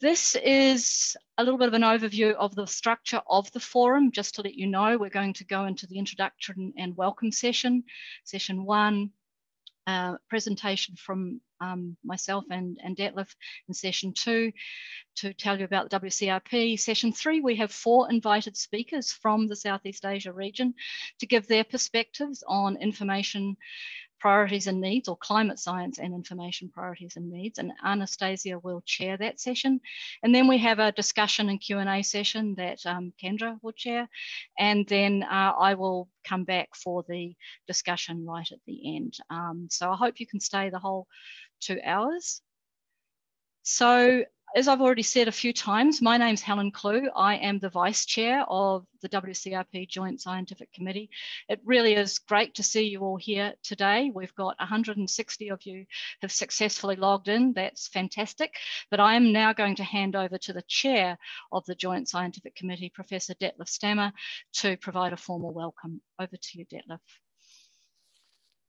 This is a little bit of an overview of the structure of the forum. Just to let you know, we're going to go into the introduction and welcome session. Session 1, presentation from myself and Detlef in session 2 to tell you about the WCRP. Session 3, we have 4 invited speakers from the Southeast Asia region to give their perspectives on information priorities and needs, or climate science and information priorities and needs, and Anastasia will chair that session. And then we have a discussion and Q&A session that Kendra will chair, and then I will come back for the discussion right at the end. So I hope you can stay the whole 2 hours. So, as I've already said a few times, my name's Helen Cleugh. I am the Vice Chair of the WCRP Joint Scientific Committee. It really is great to see you all here today. We've got 160 of you have successfully logged in. That's fantastic. But I am now going to hand over to the Chair of the Joint Scientific Committee, Professor Detlef Stammer, to provide a formal welcome. Over to you, Detlef.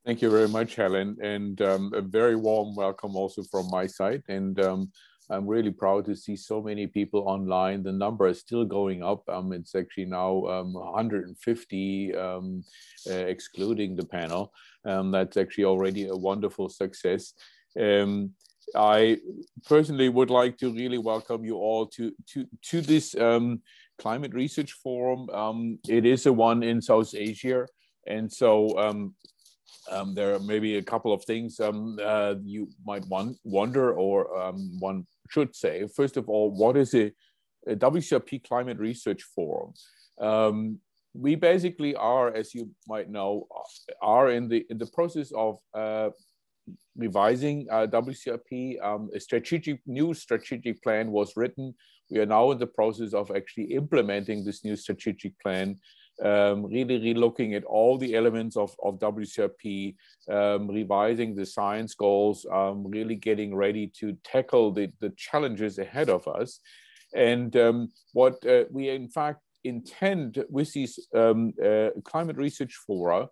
Thank you very much, Helen, and a very warm welcome also from my side. And I'm really proud to see so many people online. The number is still going up. It's actually now 150, excluding the panel. That's actually already a wonderful success. I personally would like to really welcome you all to this Climate Research Forum. It is a one in South Asia, and so there are maybe a couple of things you might wonder, or one should say. First of all, what is a WCRP Climate Research Forum? We basically are, as you might know, are in the process of revising WCRP. A new strategic plan was written. We are now in the process of actually implementing this new strategic plan. Really looking at all the elements of WCRP, revising the science goals, really getting ready to tackle the challenges ahead of us. And what we in fact intend with these climate research fora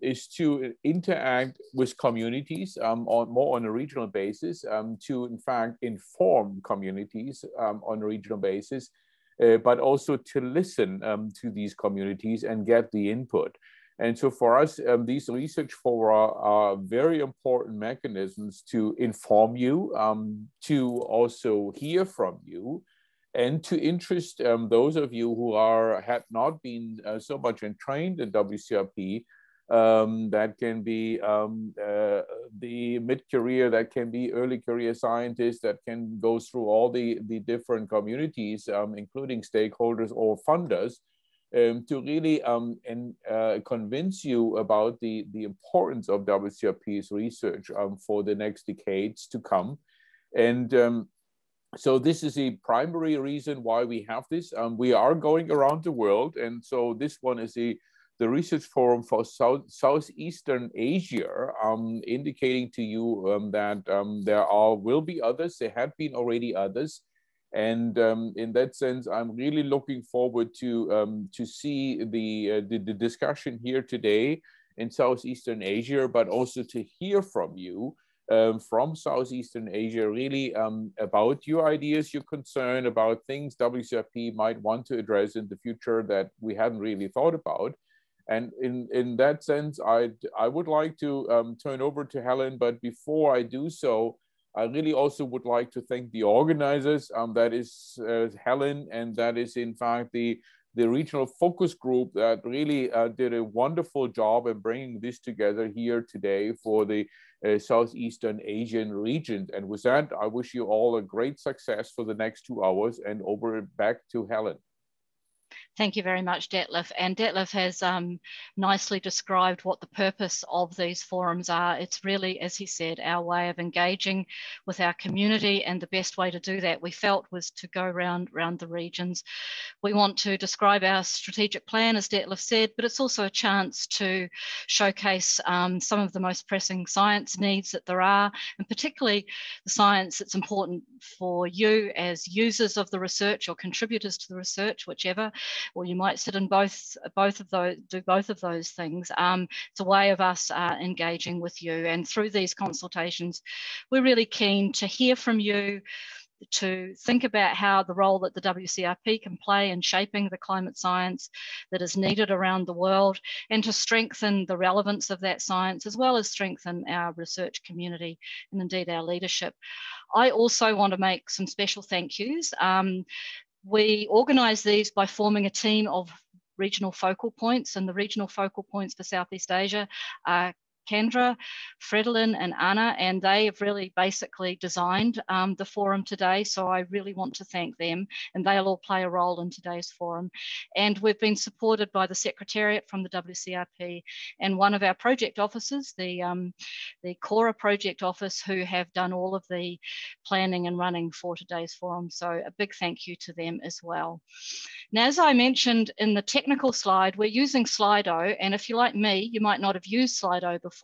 is to interact with communities more on a regional basis, to in fact inform communities on a regional basis, but also to listen to these communities and get the input. And so for us, these research fora are very important mechanisms to inform you, to also hear from you, and to interest those of you who had not been so much trained in WCRP. That can be the mid-career, that can be early career scientists, that can go through all the different communities, including stakeholders or funders, to really convince you about the importance of WCRP's research for the next decades to come. And so this is the primary reason why we have this. We are going around the world, and so this one is the Research Forum for Southeastern Asia, indicating to you that there will be others. There had been already others, and in that sense, I'm really looking forward to see the discussion here today in Southeastern Asia, but also to hear from you from Southeastern Asia, really about your ideas, your concern about things WCRP might want to address in the future that we hadn't really thought about. And in that sense, I would like to turn over to Helen, but before I do so, I really also would like to thank the organizers. That is Helen, and that is in fact the regional focus group that really did a wonderful job in bringing this together here today for the Southeastern Asian region. And with that, I wish you all a great success for the next 2 hours, and back to Helen. Thank you very much, Detlef. And Detlef has nicely described what the purpose of these forums are. It's really, as he said, our way of engaging with our community, and the best way to do that, we felt, was to go around the regions. We want to describe our strategic plan, as Detlef said, but it's also a chance to showcase some of the most pressing science needs that there are, and particularly the science that's important for you as users of the research or contributors to the research, whichever, or you might sit in both of those things. It's a way of us engaging with you, and through these consultations, we're really keen to hear from you, to think about how the role that the WCRP can play in shaping the climate science that is needed around the world, and to strengthen the relevance of that science, as well as strengthen our research community and indeed our leadership. I also want to make some special thank yous. We organise these by forming a team of regional focal points, and the regional focal points for Southeast Asia are Kendra, Fredolin and Anna, and they have really basically designed the forum today. So I really want to thank them, and they'll all play a role in today's forum. And we've been supported by the Secretariat from the WCRP and one of our project officers, the CORA project office, who have done all of the planning and running for today's forum. So a big thank you to them as well. Now, as I mentioned in the technical slide, we're using Slido, and if you're like me, you might not have used Slido before.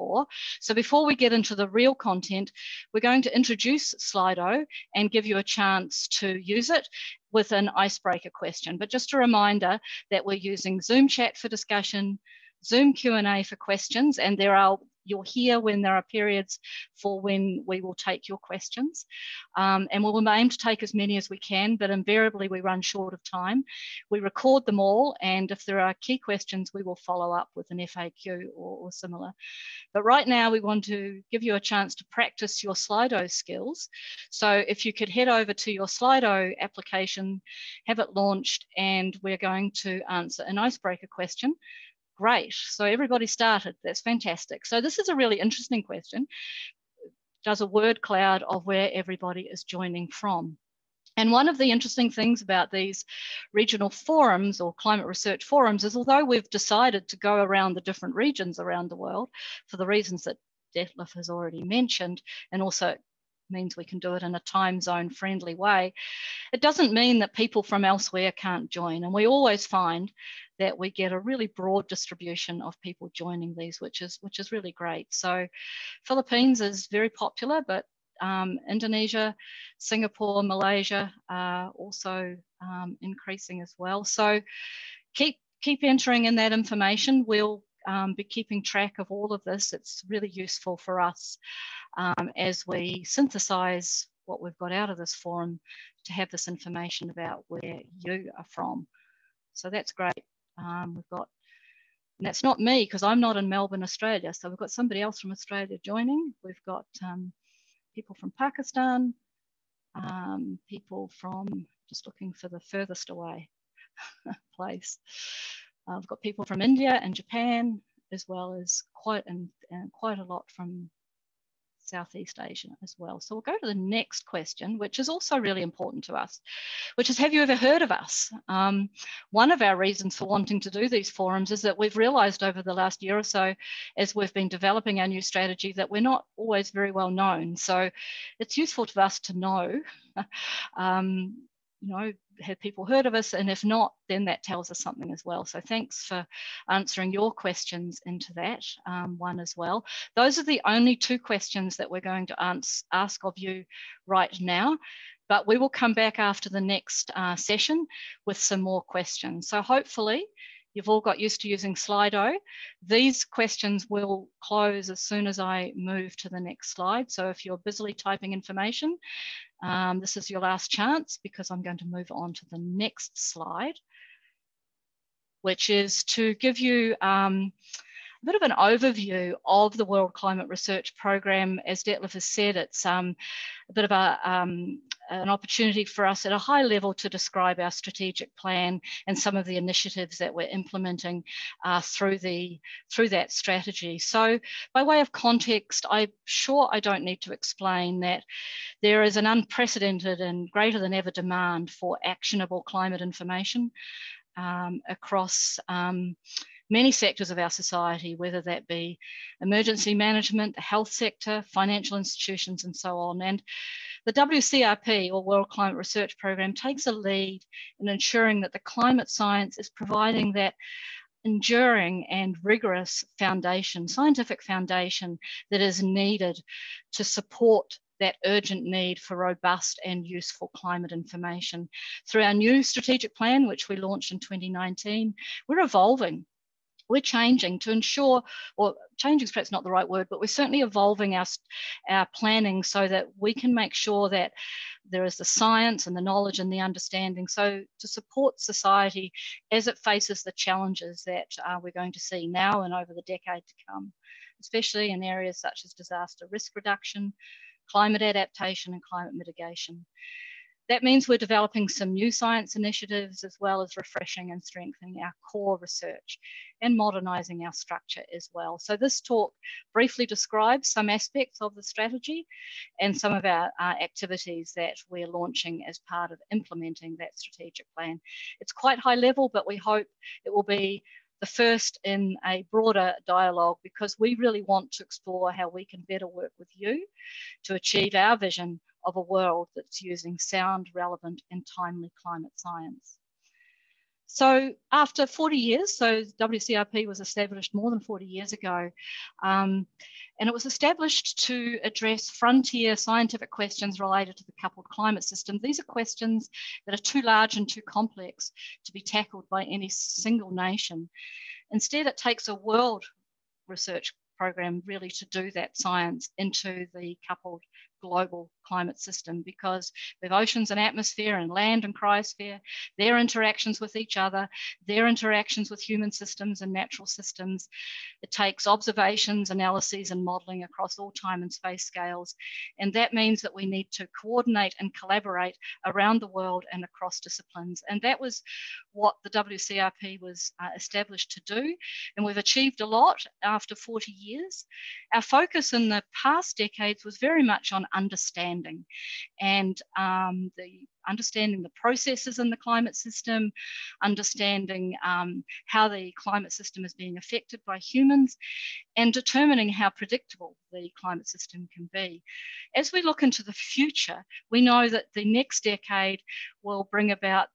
So before we get into the real content, we're going to introduce Slido and give you a chance to use it with an icebreaker question. But just a reminder that we're using Zoom chat for discussion, Zoom Q&A for questions, and you'll hear when there are periods for when we will take your questions. And we'll aim to take as many as we can, but invariably we run short of time. We record them all, and if there are key questions, we will follow up with an FAQ or similar. But right now we want to give you a chance to practice your Slido skills. So if you could head over to your Slido application, have it launched, and we're going to answer an icebreaker question. Great, so everybody started, that's fantastic. So this is a really interesting question. Does a word cloud of where everybody is joining from. And one of the interesting things about these regional forums or climate research forums is, although we've decided to go around the different regions around the world for the reasons that Detlef has already mentioned, and also means we can do it in a time zone friendly way, it doesn't mean that people from elsewhere can't join. And we always find that we get a really broad distribution of people joining these, which is really great. So Philippines is very popular, but Indonesia, Singapore, Malaysia are also increasing as well. So keep entering in that information. We'll be keeping track of all of this. It's really useful for us as we synthesize what we've got out of this forum to have this information about where you are from. So that's great. We've got, and that's not me because I'm not in Melbourne, Australia. So we've got somebody else from Australia joining. We've got people from Pakistan, people from, just looking for the furthest away place. We've got people from India and Japan, as well as quite a lot from Southeast Asia as well. So we'll go to the next question, which is also really important to us, which is, have you ever heard of us? One of our reasons for wanting to do these forums is that we've realized over the last year or so, as we've been developing our new strategy, that we're not always very well known. So it's useful to us to know, have people heard of us? And if not, then that tells us something as well. So thanks for answering your questions into that one as well. Those are the only two questions that we're going to ask of you right now, but we will come back after the next session with some more questions. So hopefully you've all got used to using Slido. These questions will close as soon as I move to the next slide. So if you're busily typing information, this is your last chance, because I'm going to move on to the next slide, which is to give you a bit of an overview of the World Climate Research Program. As Detlef has said, it's a bit of an opportunity for us at a high level to describe our strategic plan and some of the initiatives that we're implementing through that strategy. So by way of context, I'm sure I don't need to explain that there is an unprecedented and greater than ever demand for actionable climate information across many sectors of our society, whether that be emergency management, the health sector, financial institutions, and so on. And the WCRP, or World Climate Research Program, takes a lead in ensuring that the climate science is providing that enduring and rigorous foundation, scientific foundation, that is needed to support that urgent need for robust and useful climate information. Through our new strategic plan, which we launched in 2019, we're evolving. We're changing to ensure, or changing is perhaps not the right word, but we're certainly evolving our planning so that we can make sure that There is the science and the knowledge and the understanding. So to support society as it faces the challenges that we're going to see now and over the decade to come, especially in areas such as disaster risk reduction, climate adaptation, and climate mitigation. That means we're developing some new science initiatives, as well as refreshing and strengthening our core research and modernising our structure as well. So this talk briefly describes some aspects of the strategy and some of our activities that we're launching as part of implementing that strategic plan. It's quite high level, but we hope it will be the first in a broader dialogue, because we really want to explore how we can better work with you to achieve our vision of a world that's using sound, relevant, and timely climate science. So after 40 years, so WCRP was established more than 40 years ago, and it was established to address frontier scientific questions related to the coupled climate system. These are questions that are too large and too complex to be tackled by any single nation. Instead, it takes a world research program really to do that science into the coupled global climate system, because we have oceans and atmosphere and land and cryosphere, their interactions with each other, their interactions with human systems and natural systems. It takes observations, analyses, and modelling across all time and space scales. And that means that we need to coordinate and collaborate around the world and across disciplines. And that was what the WCRP was established to do. And we've achieved a lot after 40 years. Our focus in the past decades was very much on understanding and understanding the processes in the climate system, understanding how the climate system is being affected by humans, and determining how predictable the climate system can be. As we look into the future, we know that the next decade will bring about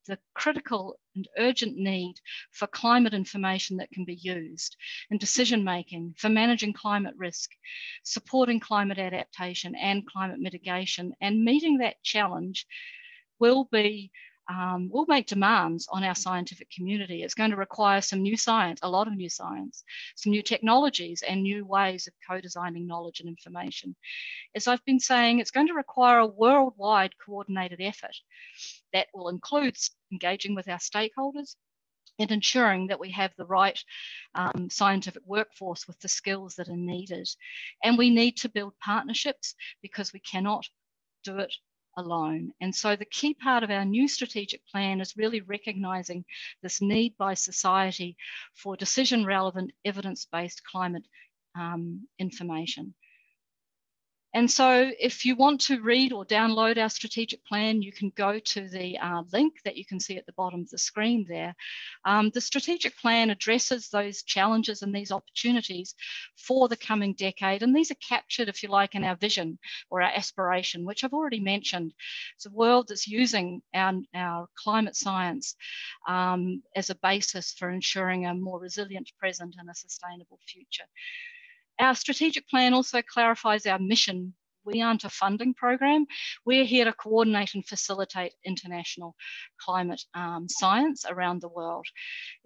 the critical and urgent need for climate information that can be used in decision making, for managing climate risk, supporting climate adaptation and climate mitigation. And meeting that challenge will make demands on our scientific community. It's going to require some new science, a lot of new science, some new technologies and new ways of co-designing knowledge and information. As I've been saying, it's going to require a worldwide coordinated effort that will include engaging with our stakeholders and ensuring that we have the right scientific workforce with the skills that are needed. And we need to build partnerships, because we cannot do it alone. And so the key part of our new strategic plan is really recognising this need by society for decision relevant, evidence-based climate information. And so if you want to read or download our strategic plan, you can go to the link that you can see at the bottom of the screen there. The strategic plan addresses those challenges and these opportunities for the coming decade. And these are captured, if you like, in our vision or our aspiration, which I've already mentioned. It's a world that's using our climate science as a basis for ensuring a more resilient present and a sustainable future. Our strategic plan also clarifies our mission. We aren't a funding program. We're here to coordinate and facilitate international climate science around the world.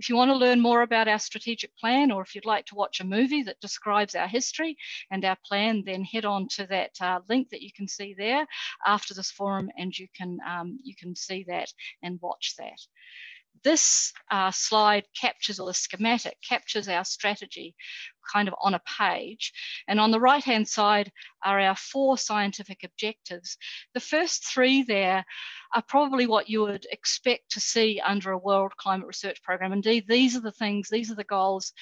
If you want to learn more about our strategic plan, or if you'd like to watch a movie that describes our history and our plan, then head on to that link that you can see there after this forum, and you can see that and watch that. This slide captures, or the schematic captures, our strategy kind of on a page. And on the right-hand side are our 4 scientific objectives. The first 3 there are probably what you would expect to see under a World Climate Research Program. Indeed, these are the things, these are the goals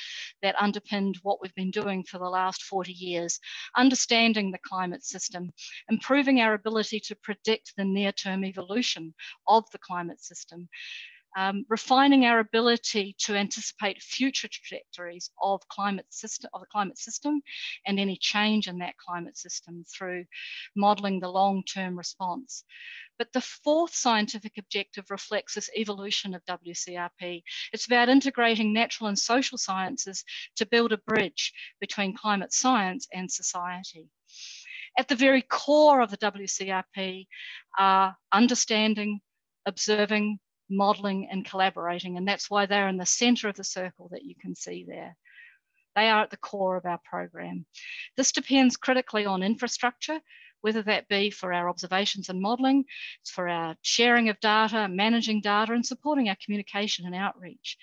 that underpinned what we've been doing for the last 40 years. Understanding the climate system, improving our ability to predict the near-term evolution of the climate system, refining our ability to anticipate future trajectories of the climate system and any change in that climate system through modelling the long-term response. But the 4th scientific objective reflects this evolution of WCRP. It's about integrating natural and social sciences to build a bridge between climate science and society. At the very core of the WCRP are understanding, observing, modelling and collaborating, and that's why they're in the centre of the circle that you can see there. They are at the core of our program. This depends critically on infrastructure. whether that be for our observations and modelling, it's for our sharing of data, managing data, and supporting our communication and outreach.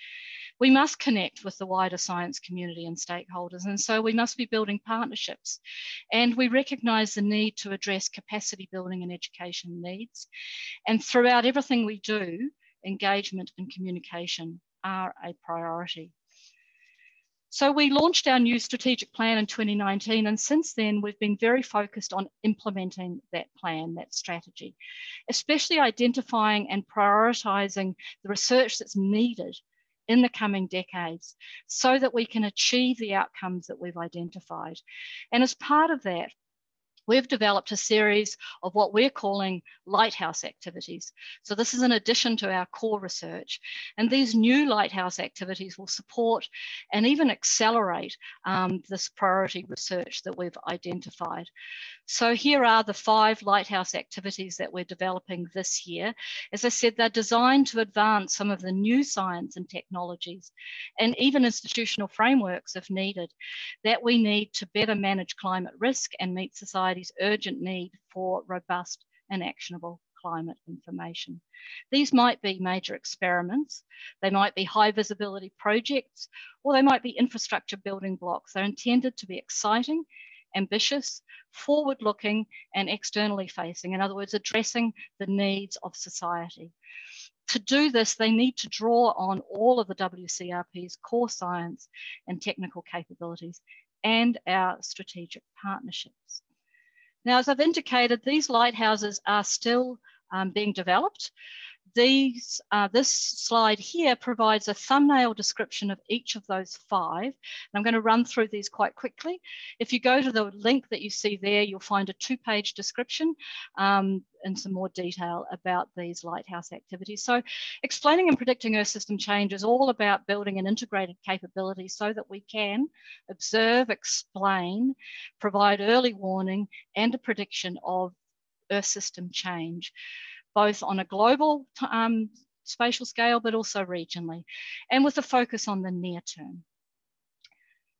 We must connect with the wider science community and stakeholders, and so we must be building partnerships. And we recognise the need to address capacity building and education needs. And throughout everything we do, engagement and communication are a priority. So we launched our new strategic plan in 2019, and since then we've been very focused on implementing that plan, that strategy, especially identifying and prioritising the research that's needed in the coming decades so that we can achieve the outcomes that we've identified. And as part of that, we've developed a series of what we're calling lighthouse activities. So this is in addition to our core research. And these new lighthouse activities will support and even accelerate this priority research that we've identified. So here are the 5 lighthouse activities that we're developing this year. As I said, they're designed to advance some of the new science and technologies and even institutional frameworks if needed that we need to better manage climate risk and meet society's urgent need for robust and actionable climate information. These might be major experiments, they might be high visibility projects, or they might be infrastructure building blocks. They're intended to be exciting, ambitious, forward-looking, and externally facing. In other words, addressing the needs of society. To do this, they need to draw on all of the WCRP's core science and technical capabilities and our strategic partnerships. Now, as I've indicated, these lighthouses are still being developed. This slide here provides a thumbnail description of each of those 5. And I'm going to run through these quite quickly. If you go to the link that you see there, you'll find a 2-page description and some more detail about these lighthouse activities. So explaining and predicting Earth system change is all about building an integrated capability so that we can observe, explain, provide early warning and a prediction of Earth system change, both on a global spatial scale, but also regionally, and with a focus on the near term.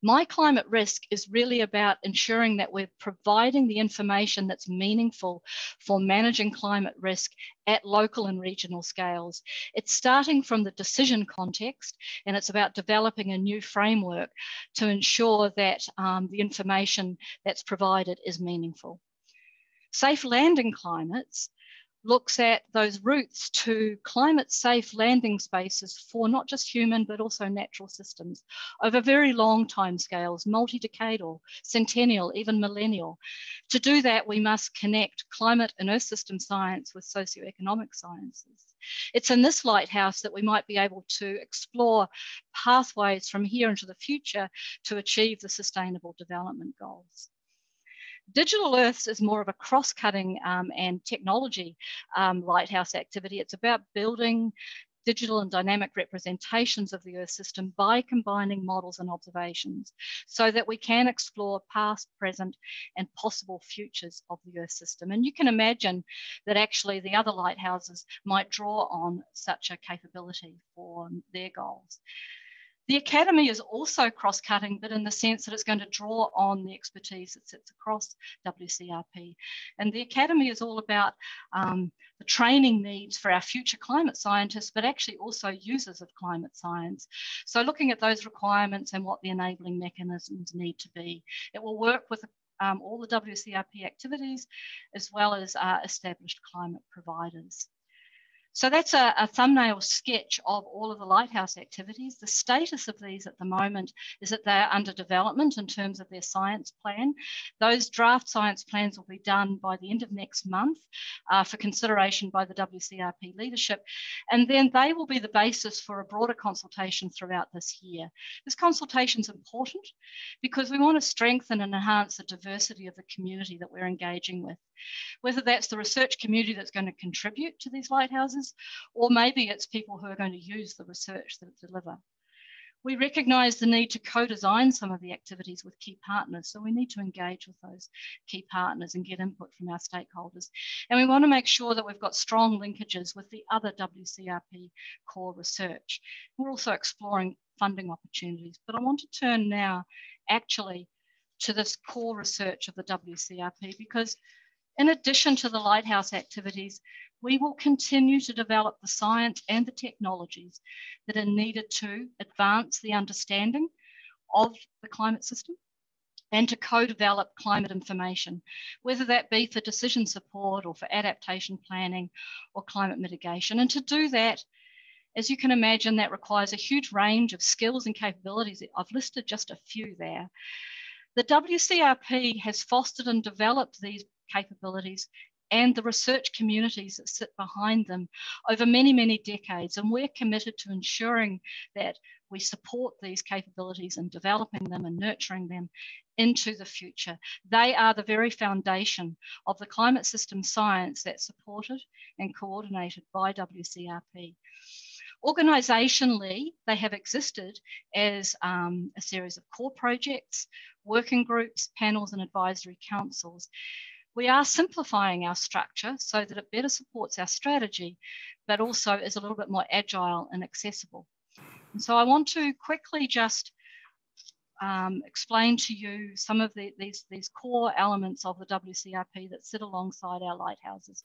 My climate risk is really about ensuring that we're providing the information that's meaningful for managing climate risk at local and regional scales. It's starting from the decision context, and it's about developing a new framework to ensure that the information that's provided is meaningful. Safe landing climates looks at those routes to climate-safe landing spaces for not just human, but also natural systems over very long timescales, multi-decadal, centennial, even millennial. To do that, we must connect climate and Earth system science with socioeconomic sciences. It's in this lighthouse that we might be able to explore pathways from here into the future to achieve the Sustainable Development Goals. Digital Earths is more of a cross-cutting and technology lighthouse activity. It's about building digital and dynamic representations of the Earth system by combining models and observations so that we can explore past, present, and possible futures of the Earth system. And you can imagine that actually the other lighthouses might draw on such a capability for their goals. The Academy is also cross-cutting, but in the sense that it's going to draw on the expertise that sits across WCRP. And the Academy is all about the training needs for our future climate scientists, but actually also users of climate science. So looking at those requirements and what the enabling mechanisms need to be. It will work with all the WCRP activities, as well as established climate providers. So that's a thumbnail sketch of all of the lighthouse activities. The status of these at the moment is that they're under development in terms of their science plan. Those draft science plans will be done by the end of next month for consideration by the WCRP leadership. And then they will be the basis for a broader consultation throughout this year. This consultation is important because we want to strengthen and enhance the diversity of the community that we're engaging with. Whether that's the research community that's going to contribute to these lighthouses, or maybe it's people who are going to use the research that it delivers. We recognise the need to co-design some of the activities with key partners, so we need to engage with those key partners and get input from our stakeholders. And we want to make sure that we've got strong linkages with the other WCRP core research. We're also exploring funding opportunities, but I want to turn now actually to this core research of the WCRP, because In addition to the Lighthouse activities, we will continue to develop the science and the technologies that are needed to advance the understanding of the climate system and to co-develop climate information, whether that be for decision support or for adaptation planning or climate mitigation. And to do that, as you can imagine, that requires a huge range of skills and capabilities. I've listed just a few there. The WCRP has fostered and developed these capabilities and the research communities that sit behind them over many, many decades. And we're committed to ensuring that we support these capabilities and developing them and nurturing them into the future. They are the very foundation of the climate system science that's supported and coordinated by WCRP. Organisationally, they have existed as a series of core projects, working groups, panels and advisory councils. We are simplifying our structure so that it better supports our strategy, but also is a little bit more agile and accessible. And so I want to quickly just explain to you some of these core elements of the WCRP that sit alongside our lighthouses.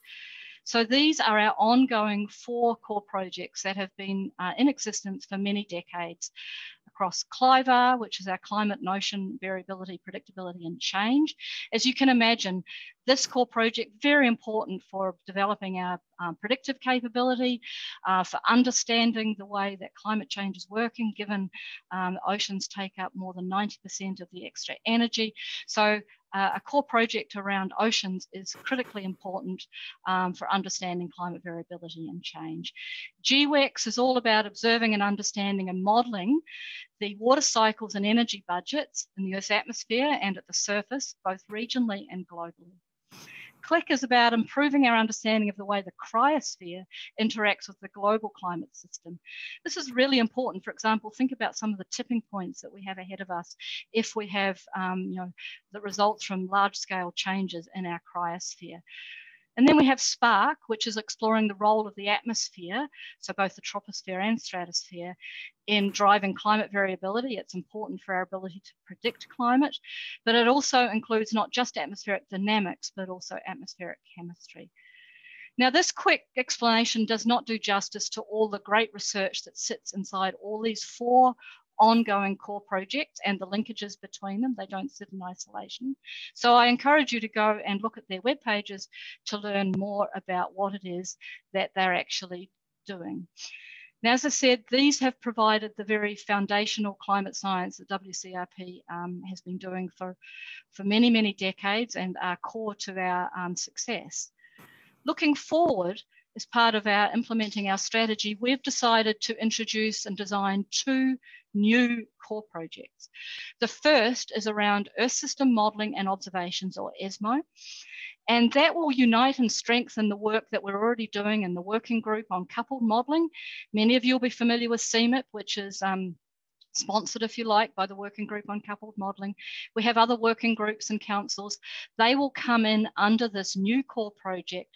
So these are our ongoing 4 core projects that have been in existence for many decades across CLIVAR, which is our climate notion, variability, predictability and change. As you can imagine, this core project, very important for developing our predictive capability, for understanding the way that climate change is working, given oceans take up more than 90% of the extra energy. So a core project around oceans is critically important for understanding climate variability and change. GWEX is all about observing and understanding and modelling the water cycles and energy budgets in the Earth's atmosphere and at the surface, both regionally and globally. CLIC is about improving our understanding of the way the cryosphere interacts with the global climate system. This is really important. For example, think about some of the tipping points that we have ahead of us if we have the results from large-scale changes in our cryosphere. And then we have SPARK, which is exploring the role of the atmosphere, so both the troposphere and stratosphere, in driving climate variability. It's important for our ability to predict climate, but it also includes not just atmospheric dynamics, but also atmospheric chemistry. Now, this quick explanation does not do justice to all the great research that sits inside all these 4 ongoing core projects and the linkages between them. They don't sit in isolation. So I encourage you to go and look at their web pages to learn more about what it is that they're actually doing. Now, as I said, these have provided the very foundational climate science that WCRP has been doing for many, many decades and are core to our success. Looking forward, as part of our implementing our strategy, we've decided to introduce and design 2 new core projects. The first is around Earth System Modelling and Observations, or ESMO, and that will unite and strengthen the work that we're already doing in the working group on coupled modelling. Many of you will be familiar with CMIP, which is sponsored, if you like, by the Working Group on Coupled Modelling. We have other working groups and councils. They will come in under this new core project,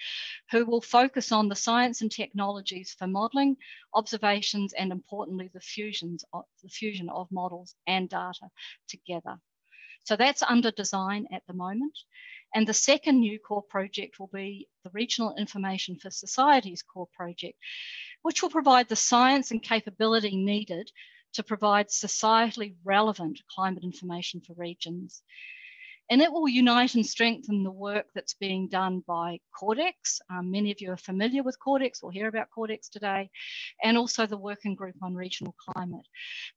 who will focus on the science and technologies for modelling, observations, and importantly, the fusion of models and data together. So that's under design at the moment. And the second new core project will be the Regional Information for Societies core project, which will provide the science and capability needed to provide societally relevant climate information for regions. And it will unite and strengthen the work that's being done by CORDEX. Many of you are familiar with CORDEX or hear about CORDEX today, and also the Working Group on Regional Climate.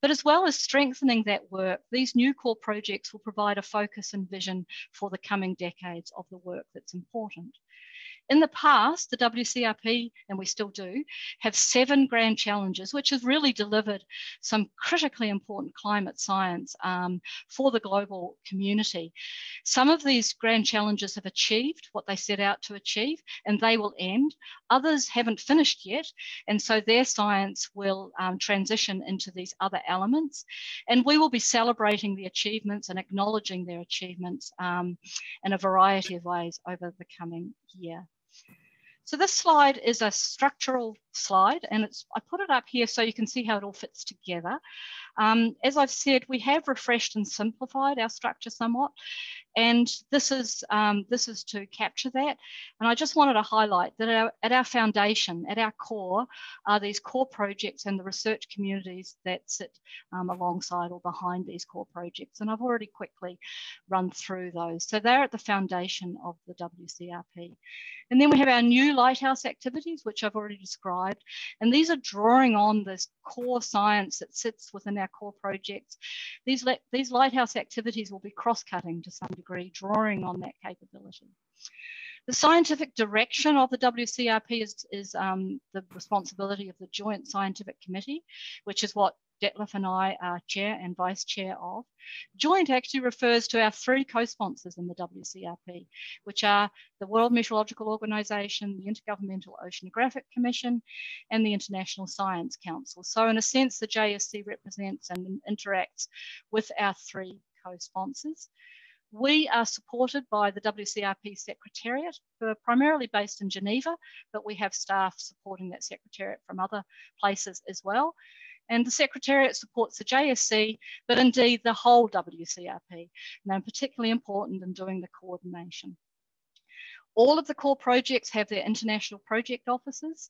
But as well as strengthening that work, these new core projects will provide a focus and vision for the coming decades of the work that's important. In the past, the WCRP, and we still do, have 7 grand challenges, which has really delivered some critically important climate science for the global community. Some of these grand challenges have achieved what they set out to achieve, and they will end. Others haven't finished yet, and so their science will transition into these other elements. And we will be celebrating the achievements and acknowledging their achievements in a variety of ways over the coming year. So this slide is a structural slide, and I put it up here so you can see how it all fits together. As I've said, we have refreshed and simplified our structure somewhat, and this is to capture that. And I just wanted to highlight that at our foundation, at our core, are these core projects and the research communities that sit alongside or behind these core projects. And I've already quickly run through those. So they're at the foundation of the WCRP. And then we have our new Lighthouse activities, which I've already described. And these are drawing on this core science that sits within our core projects. These Lighthouse activities will be cross-cutting to some degree, drawing on that capability. The scientific direction of the WCRP is the responsibility of the Joint Scientific Committee, which is what Detlef and I are chair and vice chair of. Joint actually refers to our 3 co-sponsors in the WCRP, which are the World Meteorological Organization, the Intergovernmental Oceanographic Commission, and the International Science Council. So in a sense, the JSC represents and interacts with our 3 co-sponsors. We are supported by the WCRP Secretariat, who are primarily based in Geneva, but we have staff supporting that Secretariat from other places as well. And the Secretariat supports the JSC, but indeed the whole WCRP, and they're particularly important in doing the coordination. All of the core projects have their international project offices.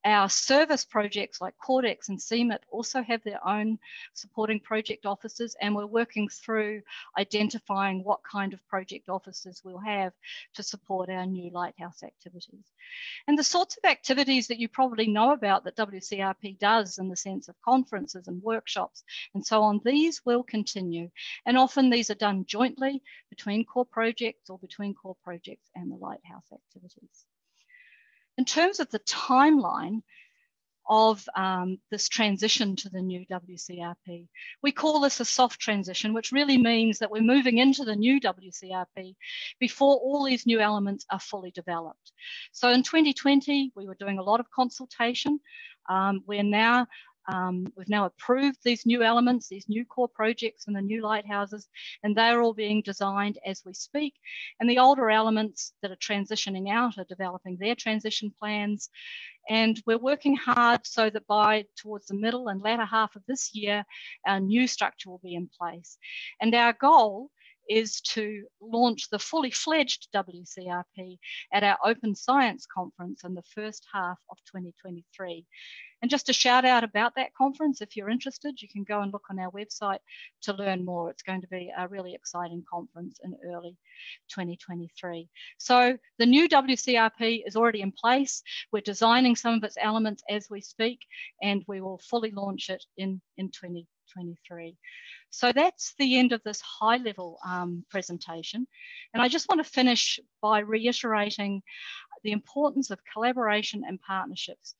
Our service projects like CORDEX and CMIT also have their own supporting project offices, and we're working through identifying what kind of project offices we'll have to support our new Lighthouse activities. And the sorts of activities that you probably know about that WCRP does in the sense of conferences and workshops and so on, these will continue. And often these are done jointly between core projects or between core projects and the Lighthouse activities. In terms of the timeline of this transition to the new WCRP, we call this a soft transition, which really means that we're moving into the new WCRP before all these new elements are fully developed. So in 2020, we were doing a lot of consultation. We've now approved these new elements, these new core projects and the new lighthouses, and they're all being designed as we speak. And the older elements that are transitioning out are developing their transition plans. And we're working hard so that towards the middle and latter half of this year, our new structure will be in place. And our goal is to launch the fully fledged WCRP at our Open Science Conference in the first half of 2023. And just a shout out about that conference, if you're interested, you can go and look on our website to learn more. It's going to be a really exciting conference in early 2023. So the new WCRP is already in place. We're designing some of its elements as we speak, and we will fully launch it in 2023. So that's the end of this high level presentation. And I just want to finish by reiterating the importance of collaboration and partnerships.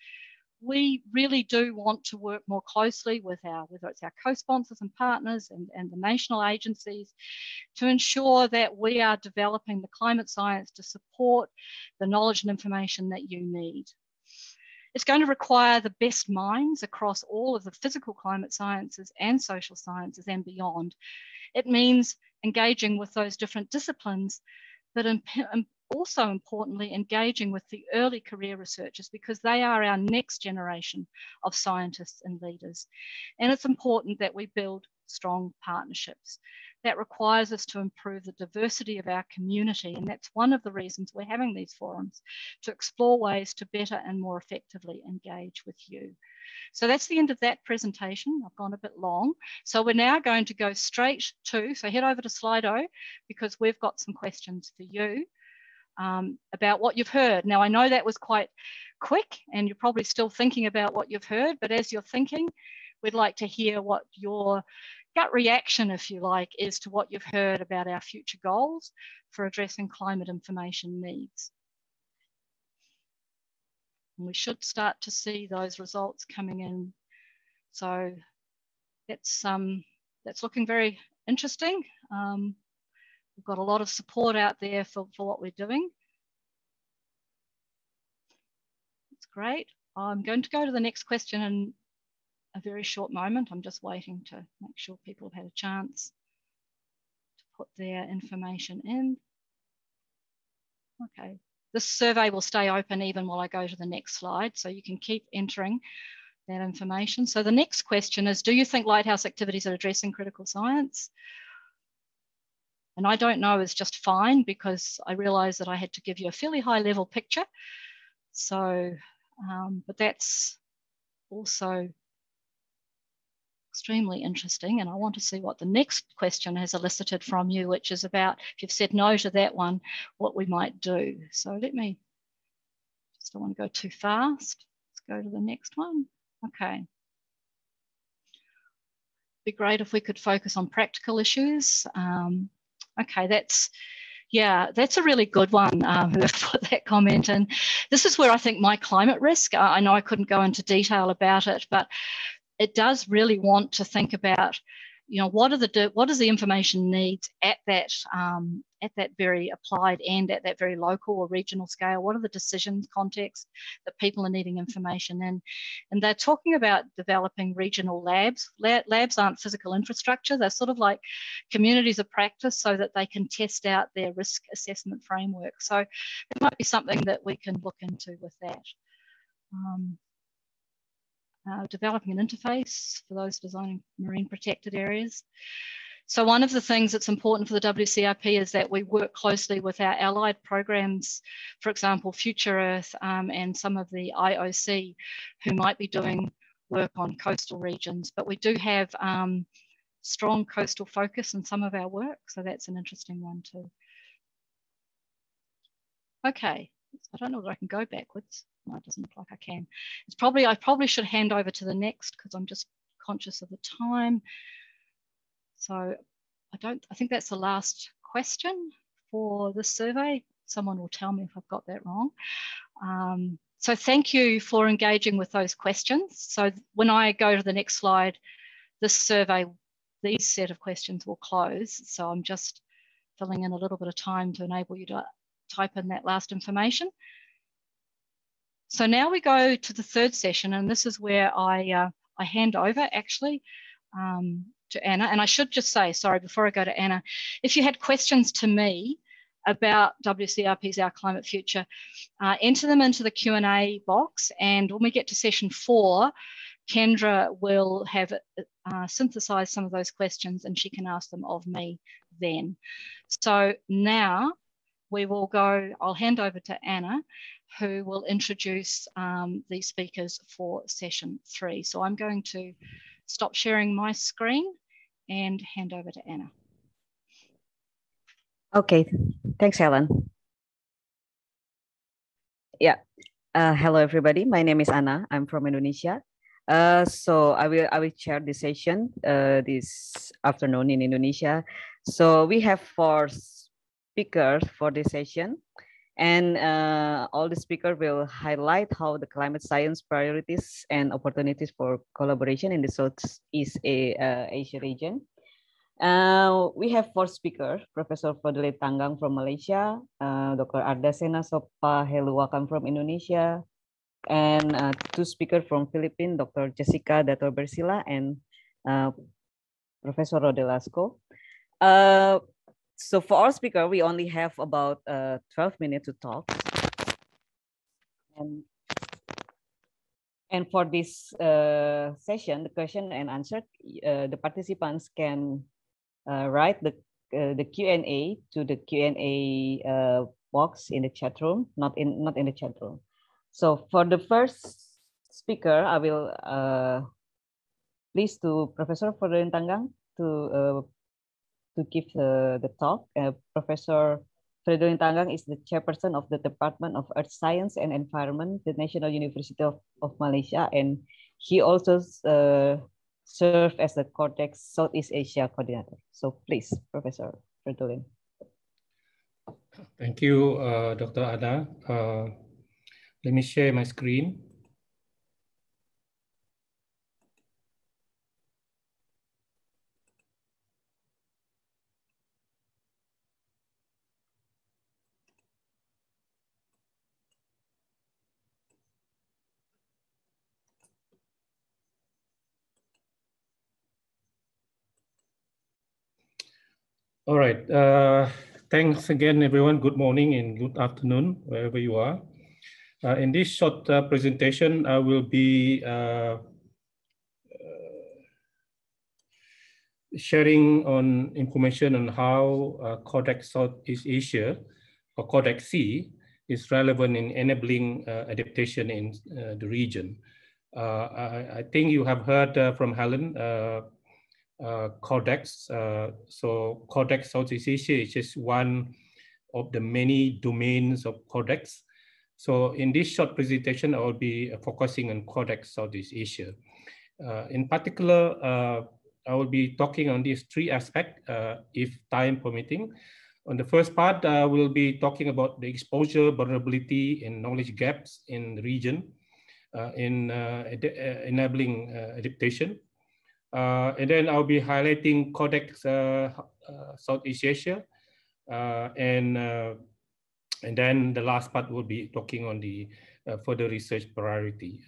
We really do want to work more closely with whether it's our co-sponsors and partners and the national agencies to ensure that we are developing the climate science to support the knowledge and information that you need. It's going to require the best minds across all of the physical climate sciences and social sciences and beyond. It means engaging with those different disciplines, but also importantly, engaging with the early career researchers, because they are our next generation of scientists and leaders. And it's important that we build strong partnerships. That requires us to improve the diversity of our community. And that's one of the reasons we're having these forums, to explore ways to better and more effectively engage with you. So that's the end of that presentation. I've gone a bit long. So we're now going to go straight to, so head over to Slido, because we've got some questions for you about what you've heard. Now, I know that was quite quick and you're probably still thinking about what you've heard, but as you're thinking, we'd like to hear what your gut reaction, if you like, is to what you've heard about our future goals for addressing climate information needs. And we should start to see those results coming in. So that's looking very interesting. We've got a lot of support out there for what we're doing. That's great. I'm going to go to the next question in a very short moment. I'm just waiting to make sure people have had a chance to put their information in. Okay, this survey will stay open even while I go to the next slide, so you can keep entering that information. So the next question is, do you think lighthouse activities are addressing critical science? And I don't know is just fine, because I realized that I had to give you a fairly high level picture. So, but that's also extremely interesting. And I want to see what the next question has elicited from you, which is about, if you've said no to that one, what we might do. So let me, just don't want to go too fast. Let's go to the next one. Okay. Be great if we could focus on practical issues. Okay, that's a really good one, whoever put that comment in. This is where I think my climate risk, I know I couldn't go into detail about it, but it does really want to think about, you know, what does the information needs at that very applied and at that very local or regional scale? What are the decisions context that people are needing information in? And they're talking about developing regional labs. Labs aren't physical infrastructure. They're sort of like communities of practice so that they can test out their risk assessment framework. So it might be something that we can look into with that. Developing an interface for those designing marine protected areas. So one of the things that's important for the WCRP is that we work closely with our allied programs, for example, Future Earth and some of the IOC who might be doing work on coastal regions, but we do have strong coastal focus in some of our work, so that's an interesting one too. Okay, I don't know if I can go backwards. No, it doesn't look like I can. I probably should hand over to the next because I'm just conscious of the time. So I think that's the last question for this survey. Someone will tell me if I've got that wrong. So thank you for engaging with those questions. So when I go to the next slide, this survey, these set of questions will close. So I'm just filling in a little bit of time to enable you to type in that last information. So now we go to the third session, and this is where I hand over actually to Anna. And I should just say, sorry, before I go to Anna, if you had questions to me about WCRP's Our Climate Future, enter them into the Q&A box. And when we get to session 4, Kendra will have synthesized some of those questions and she can ask them of me then. So now we will go, I'll hand over to Anna, who will introduce the speakers for session 3. So I'm going to stop sharing my screen and hand over to Anna. Okay, thanks, Helen. Yeah, hello everybody. My name is Anna. I'm from Indonesia. So I will chair this session this afternoon in Indonesia. So we have 4 speakers for this session, and all the speakers will highlight how the climate science priorities and opportunities for collaboration in the Southeast Asia region. We have 4 speakers: Professor Fredolin Tangang from Malaysia, Dr. Ardhasena Sopaheluwakan from Indonesia, and 2 speakers from Philippines, Dr. Jessica Dato-Bersila and Professor Rodelasco. So for our speaker, we only have about 12 minutes to talk. And for this session, the question and answer, the participants can write the Q&A to the Q&A box in the chat room, not in the chat room. So for the first speaker, I will please to Professor Fredolin Tangang to give the talk. Professor Fredolin Tangang is the chairperson of the Department of Earth Science and Environment, the National University of Malaysia, and he also served as the CORDEX Southeast Asia coordinator. So please, Professor Fredolin. Thank you, Dr. Anna. Let me share my screen. All right. Thanks again, everyone. Good morning and good afternoon, wherever you are. In this short presentation, I will be sharing on information on how CORDEX Southeast Asia, or CORDEX-SEA, is relevant in enabling adaptation in the region. I think you have heard from Helen, CORDEX. So CORDEX Southeast Asia is just one of the many domains of CORDEX. So in this short presentation, I will be focusing on CORDEX Southeast Asia. In particular, I will be talking on these three aspects, if time permitting. On the first part, we'll be talking about the exposure, vulnerability, and knowledge gaps in the region in enabling adaptation. And then I'll be highlighting CORDEX Southeast Asia, and then the last part will be talking on the further research priority.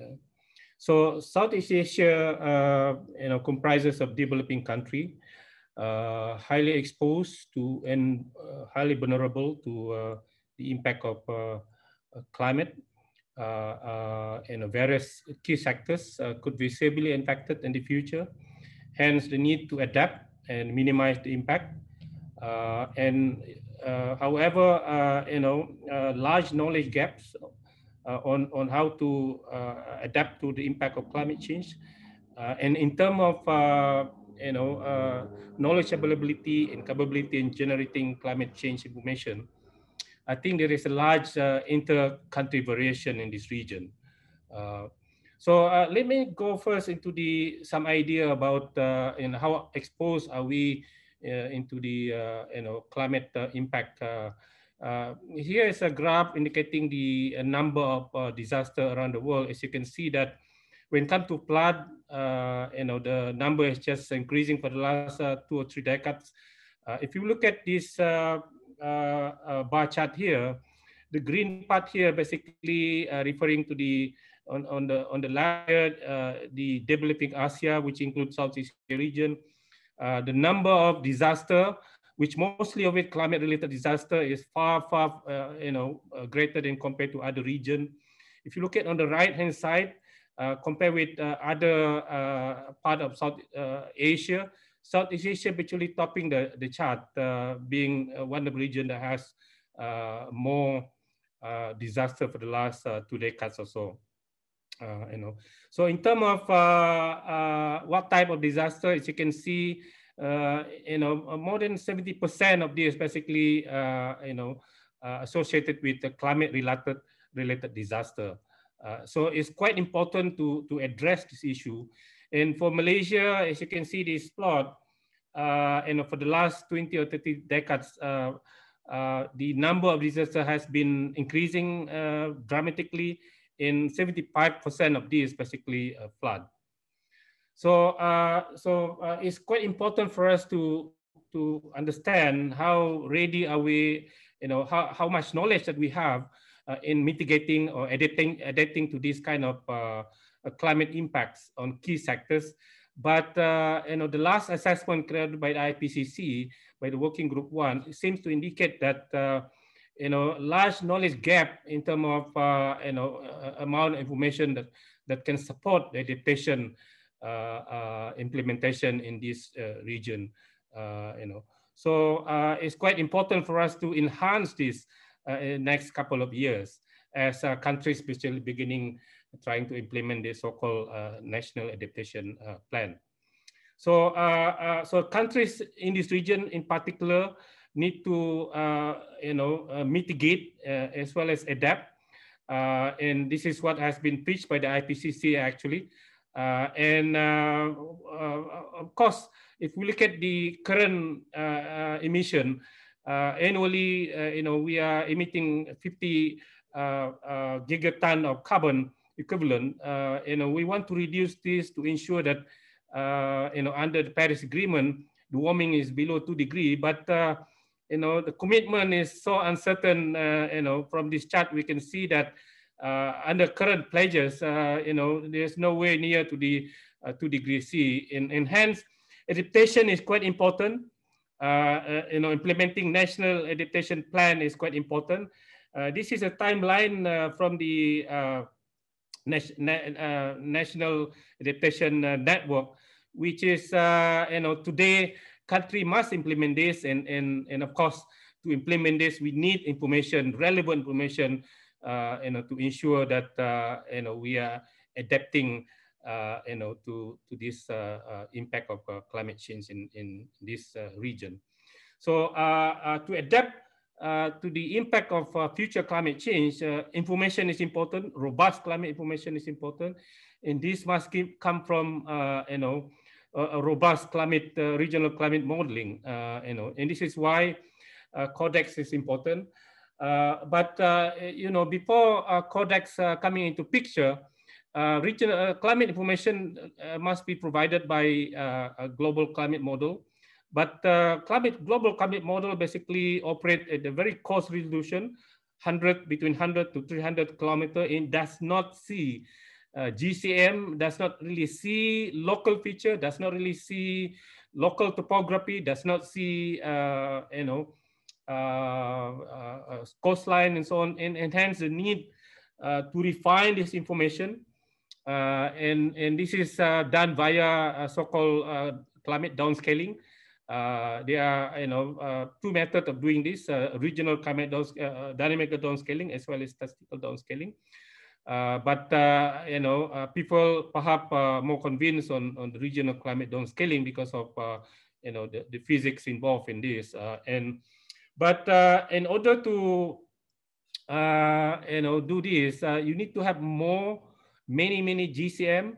So Southeast Asia, comprises of developing country, highly exposed to and highly vulnerable to the impact of climate, and various key sectors could be severely impacted in the future. Hence, the need to adapt and minimize the impact. However, large knowledge gaps on how to adapt to the impact of climate change, and in terms of knowledge availability and capability in generating climate change information, I think there is a large inter-country variation in this region. So let me go first into some idea about how exposed are we into the climate impact. Here is a graph indicating the number of disasters around the world. As you can see that when it comes to flood, the number is just increasing for the last 2 or 3 decades. If you look at this bar chart here, the green part here basically referring to the on the left here, the developing Asia, which includes Southeast Asia region. The number of disaster, which mostly of it climate-related disaster, is far greater than compared to other region. If you look at on the right-hand side, compared with other part of South Asia, Southeast Asia actually topping the chart, being one of the region that has more disaster for the last 2 decades or so. So in terms of what type of disaster, as you can see, more than 70% of this basically, associated with the climate-related disaster. So it's quite important to address this issue. And for Malaysia, as you can see this plot, for the last 20 or 30 decades, the number of disasters has been increasing dramatically. In 75% of these basically flood. So, it's quite important for us to understand how ready are we, how much knowledge that we have in mitigating or adapting to these kind of climate impacts on key sectors. But the last assessment created by the IPCC, by the Working Group 1, seems to indicate that large knowledge gap in terms of amount of information that can support the adaptation implementation in this region. So it's quite important for us to enhance this in the next couple of years as countries especially beginning trying to implement the so-called national adaptation plan. So so countries in this region in particular need to mitigate as well as adapt, and this is what has been preached by the IPCC actually. Of course, if we look at the current emission annually, we are emitting 50 gigaton of carbon equivalent. We want to reduce this to ensure that under the Paris Agreement, the warming is below 2 degrees, but the commitment is so uncertain. From this chart, we can see that under current pledges, there's nowhere near to the 2 degrees C. And hence, adaptation is quite important. implementing national adaptation plan is quite important. This is a timeline from the National Adaptation Network, which is, today country must implement this, and of course, to implement this, we need information, relevant information, to ensure that we are adapting, to this impact of climate change in this region. So to adapt to the impact of future climate change, information is important. Robust climate information is important, and this must come from a robust climate, regional climate modeling. And this is why CORDEX is important. But before CORDEX coming into picture, regional climate information must be provided by a global climate model. But global climate model basically operate at a very coarse resolution, between 100 to 300 kilometers, and does not see GCM, does not really see local feature, does not really see local topography, does not see coastline and so on, and hence the need to refine this information. And this is done via so-called climate downscaling. There are two methods of doing this: regional climate dynamical downscaling as well as statistical downscaling. But people perhaps more convinced on the regional climate downscaling because of the physics involved in this. But in order to do this, you need to have many GCM,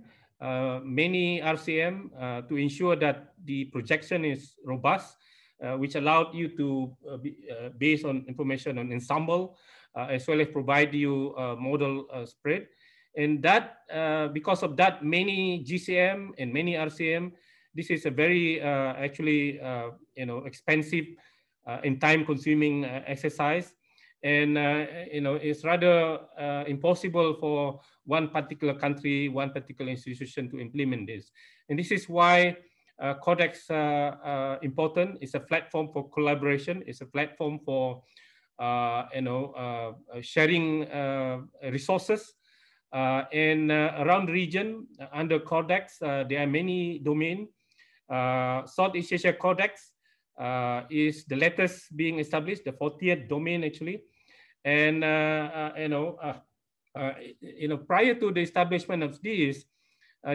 many RCM to ensure that the projection is robust, which allowed you to based on information on ensemble, as well as provide you model spread. And that because of that many GCM and many RCM, this is a very actually expensive and time-consuming exercise. And it's rather impossible for one particular country, one particular institution to implement this. And this is why CORDEX important. It's a platform for collaboration. It's a platform for sharing resources. And around the region under CORDEX, there are many domains. Southeast Asia CORDEX is the latest being established, the 40th domain actually. And prior to the establishment of this,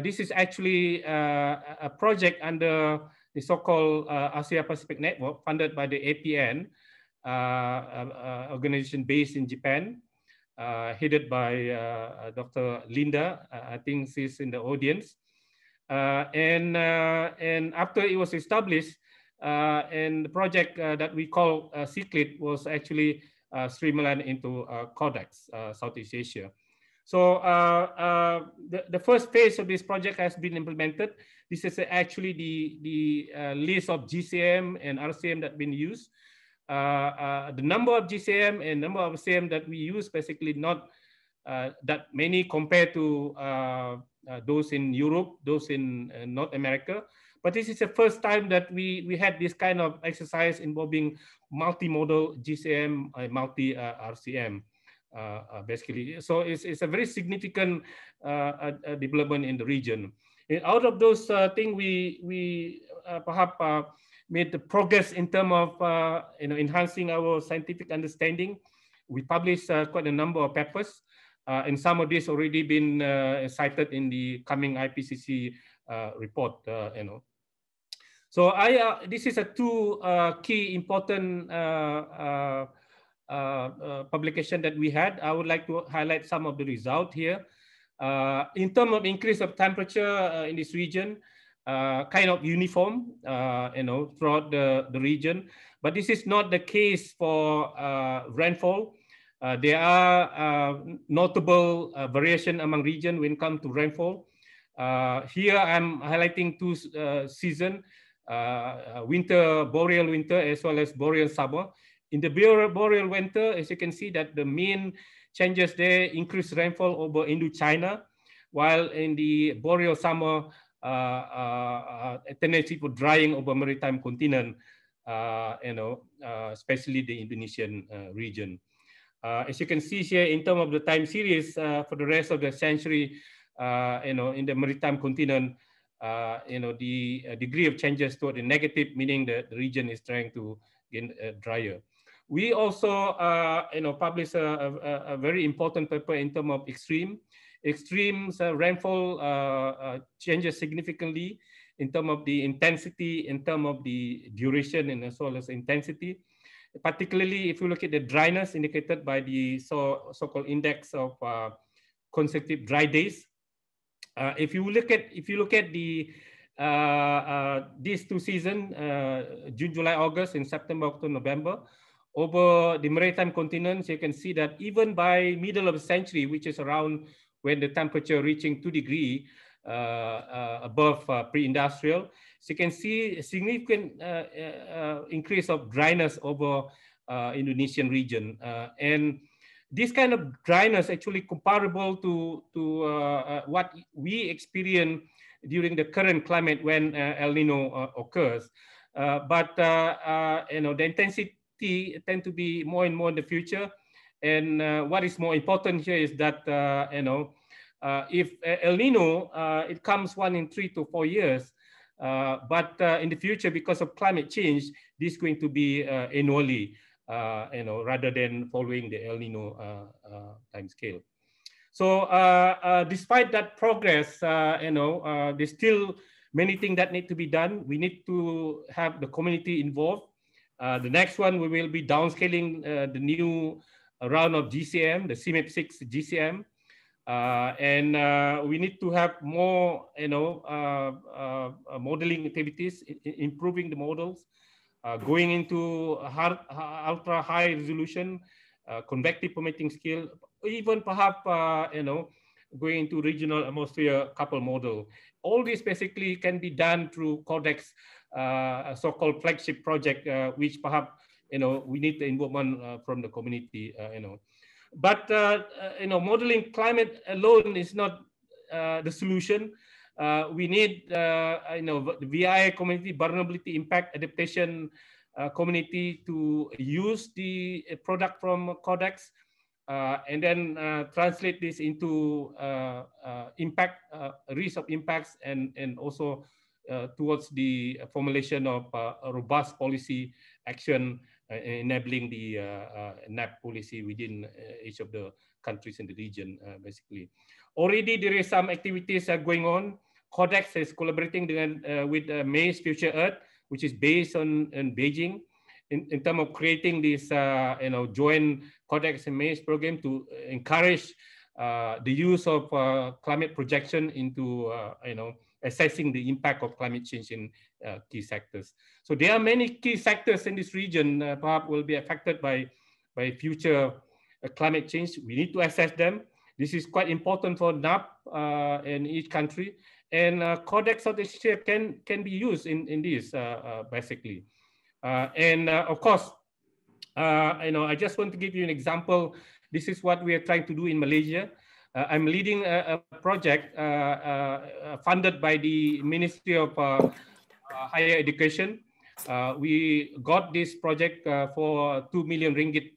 this is actually a project under the so-called Asia Pacific Network, funded by the APN, organization based in Japan, headed by Dr. Linda. I think she's in the audience. And after it was established, and the project that we call CICLID was actually streamlined into CORDEX, Southeast Asia. So the first phase of this project has been implemented. This is actually the list of GCM and RCM that have been used. The number of GCM and number of RCM that we use basically not that many compared to those in Europe, those in North America. But this is the first time that we had this kind of exercise involving multimodal GCM, multi-RCM, basically. So it's a very significant development in the region. And out of those things, we perhaps made the progress in terms of enhancing our scientific understanding. We published quite a number of papers, and some of these already been cited in the coming IPCC report. So this is a two key important publication that we had. I would like to highlight some of the results here. In terms of increase of temperature in this region, kind of uniform, throughout the region. But this is not the case for rainfall. There are notable variation among regions when it comes to rainfall. Here I'm highlighting two seasons, boreal winter as well as boreal summer. In the boreal winter, as you can see that the main changes there, increased rainfall over Indochina, while in the boreal summer, a tendency for drying over maritime continent especially the Indonesian region. As you can see here, in terms of the time series for the rest of the century, in the maritime continent, the degree of changes toward the negative, meaning that the region is trying to get drier. We also, published a very important paper in terms of extremes rainfall changes significantly in terms of the intensity, in terms of the duration, and as well as intensity. Particularly, if you look at the dryness indicated by the so-called index of consecutive dry days. If you look at the these two seasons, June, July, August, and September, October, November, over the maritime continents, you can see that even by middle of the century, which is around when the temperature reaching 2 degrees above pre-industrial, so you can see a significant increase of dryness over Indonesian region. And this kind of dryness actually comparable to what we experience during the current climate when El Nino occurs. But the intensity tend to be more and more in the future. And what is more important here is that if El Nino, it comes one in 3 to 4 years, but in the future, because of climate change, this is going to be annually, rather than following the El Nino time scale. So despite that progress, there's still many things that need to be done. We need to have the community involved. The next one, we will be downscaling the new round of GCM, the CMAP6 GCM. And we need to have more, modeling activities, improving the models, going into ultra high resolution, convective permitting scale, even perhaps, going into regional atmosphere couple model. All this basically can be done through CORDEX, so-called flagship project, which perhaps, we need the involvement from the community, But modeling climate alone is not the solution. We need the VI community, vulnerability impact adaptation community, to use the product from CORDEX and then translate this into impact, risk of impacts, and also towards the formulation of a robust policy action enabling the NAP policy within each of the countries in the region, basically. Already there is some activities going on. CORDEX is collaborating with Maize Future Earth, which is based on Beijing, in terms of creating this joint CORDEX and Maize program to encourage the use of climate projection into assessing the impact of climate change in key sectors. So there are many key sectors in this region perhaps will be affected by future climate change. We need to assess them. This is quite important for NAP in each country, and CORDEX Southeast Asia can be used in this basically. And of course, I just want to give you an example. This is what we are trying to do in Malaysia. I'm leading a project funded by the Ministry of Higher Education. We got this project for 2 million ringgit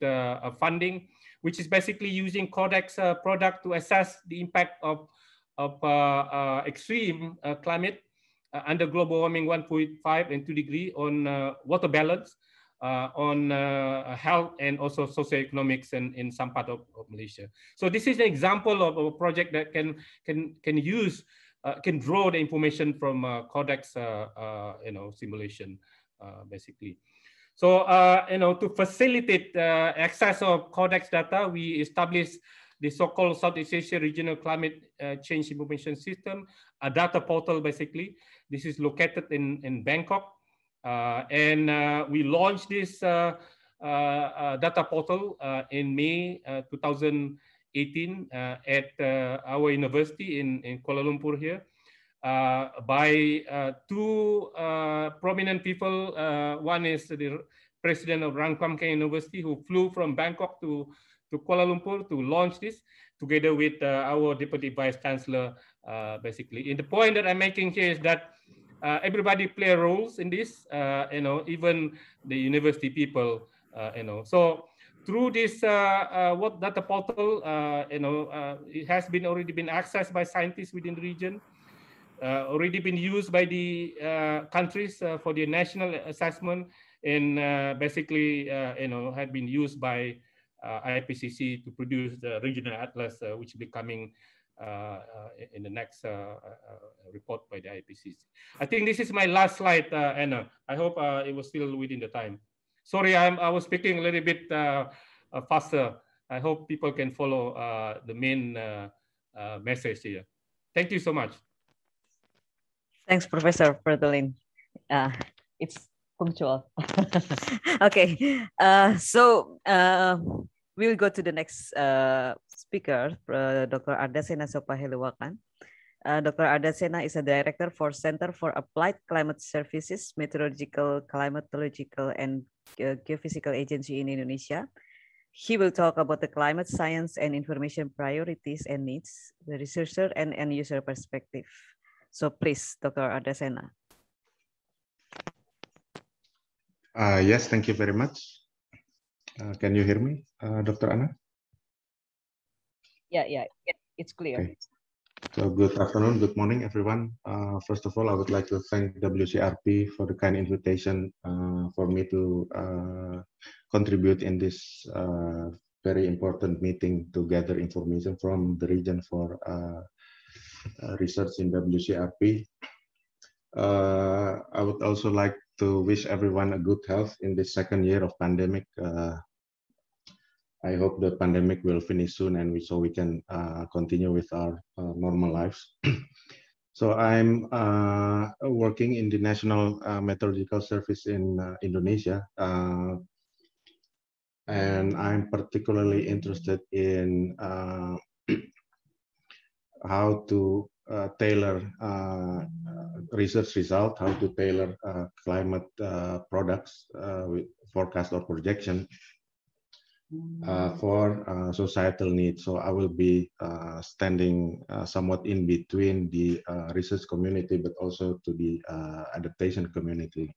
funding, which is basically using CORDEX product to assess the impact of extreme climate under global warming 1.5 and 2 degree on water balance, on health, and also socioeconomics in some part of Malaysia. So this is an example of a project that can draw the information from CORDEX simulation, basically. So to facilitate access of CORDEX data, we established the so-called Southeast Asia Regional Climate Change Information System, a data portal basically. This is located in Bangkok. And we launched this data portal in May 2018 at our university in Kuala Lumpur here by two prominent people. One is the president of Pampanga University, who flew from Bangkok to Kuala Lumpur to launch this together with our Deputy Vice Chancellor, basically. And the point that I'm making here is that everybody play roles in this, even the university people, So through this what data portal, it has been already been accessed by scientists within the region, already been used by the countries for their national assessment, and basically, had been used by IPCC to produce the regional atlas, which will be coming in the next report by the IPCC. I think this is my last slide, Anna. I hope it was still within the time. Sorry, I was speaking a little bit faster. I hope people can follow the main message here. Thank you so much. Thanks, Professor Fredolin. It's punctual. Okay, so we'll go to the next speaker, Dr. Ardhasena Sopaheluwakan. Dr. Ardhasena is a director for Center for Applied Climate Services, Meteorological, Climatological, and Geophysical Agency in Indonesia. He will talk about the climate science and information priorities and needs, the researcher and end user perspective. So please, Dr. Ardhasena. Yes, thank you very much. Can you hear me, Dr. Anna? Yeah, it's clear. Okay. So good afternoon, good morning, everyone. First of all, I would like to thank WCRP for the kind invitation for me to contribute in this very important meeting to gather information from the region for research in WCRP. I would also like to wish everyone a good health in this second year of pandemic. I hope the pandemic will finish soon and so we can continue with our normal lives. So I'm working in the National Meteorological Service in Indonesia. And I'm particularly interested in how to tailor research result, how to tailor climate products with forecast or projection for societal needs. So I will be standing somewhat in between the research community, but also to the adaptation community.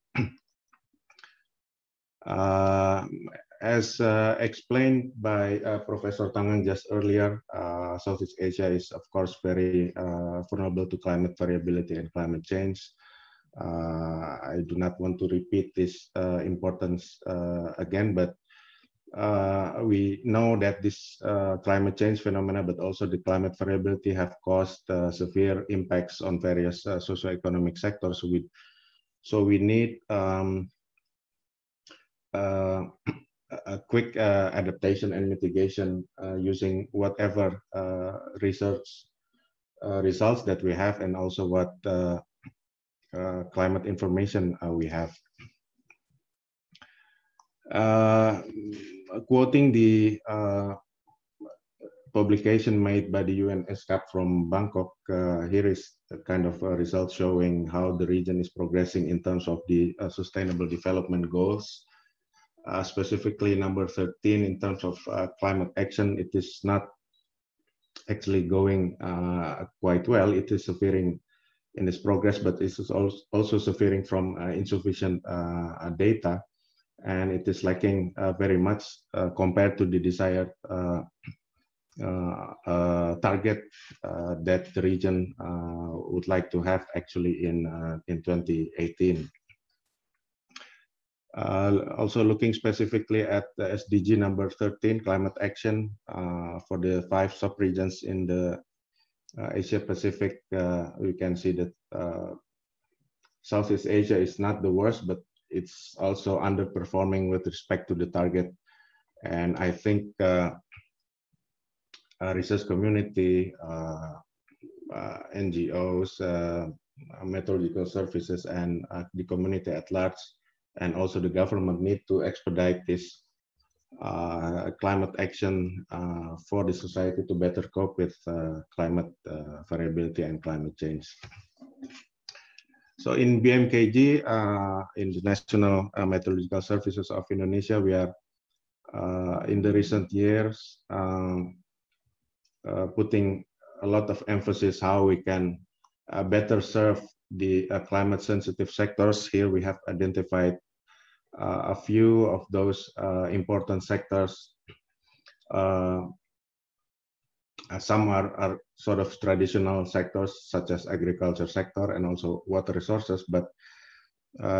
As explained by Professor Tangang just earlier, Southeast Asia is, of course, very vulnerable to climate variability and climate change. I do not want to repeat this importance again, but we know that this climate change phenomena, but also the climate variability, have caused severe impacts on various socioeconomic sectors. So we need a quick adaptation and mitigation using whatever research results that we have, and also what climate information we have. Quoting the publication made by the UNSCAP from Bangkok, here is a kind of results showing how the region is progressing in terms of the Sustainable Development Goals. Specifically number 13 in terms of climate action, it is not actually going quite well. It is suffering in its progress, but it is also suffering from insufficient data, and it is lacking very much compared to the desired target that the region would like to have actually in 2018. Also looking specifically at the SDG number 13, climate action, for the 5 sub-regions in the Asia Pacific, we can see that Southeast Asia is not the worst, but it's also underperforming with respect to the target. And I think research community, NGOs, meteorological services, and the community at large, and also the government need to expedite this climate action for the society to better cope with climate variability and climate change. So in BMKG, in the National Meteorological Services of Indonesia, we are in the recent years putting a lot of emphasis how we can better serve the climate sensitive sectors. Here we have identified a few of those important sectors. Some are sort of traditional sectors such as agriculture sector and also water resources, but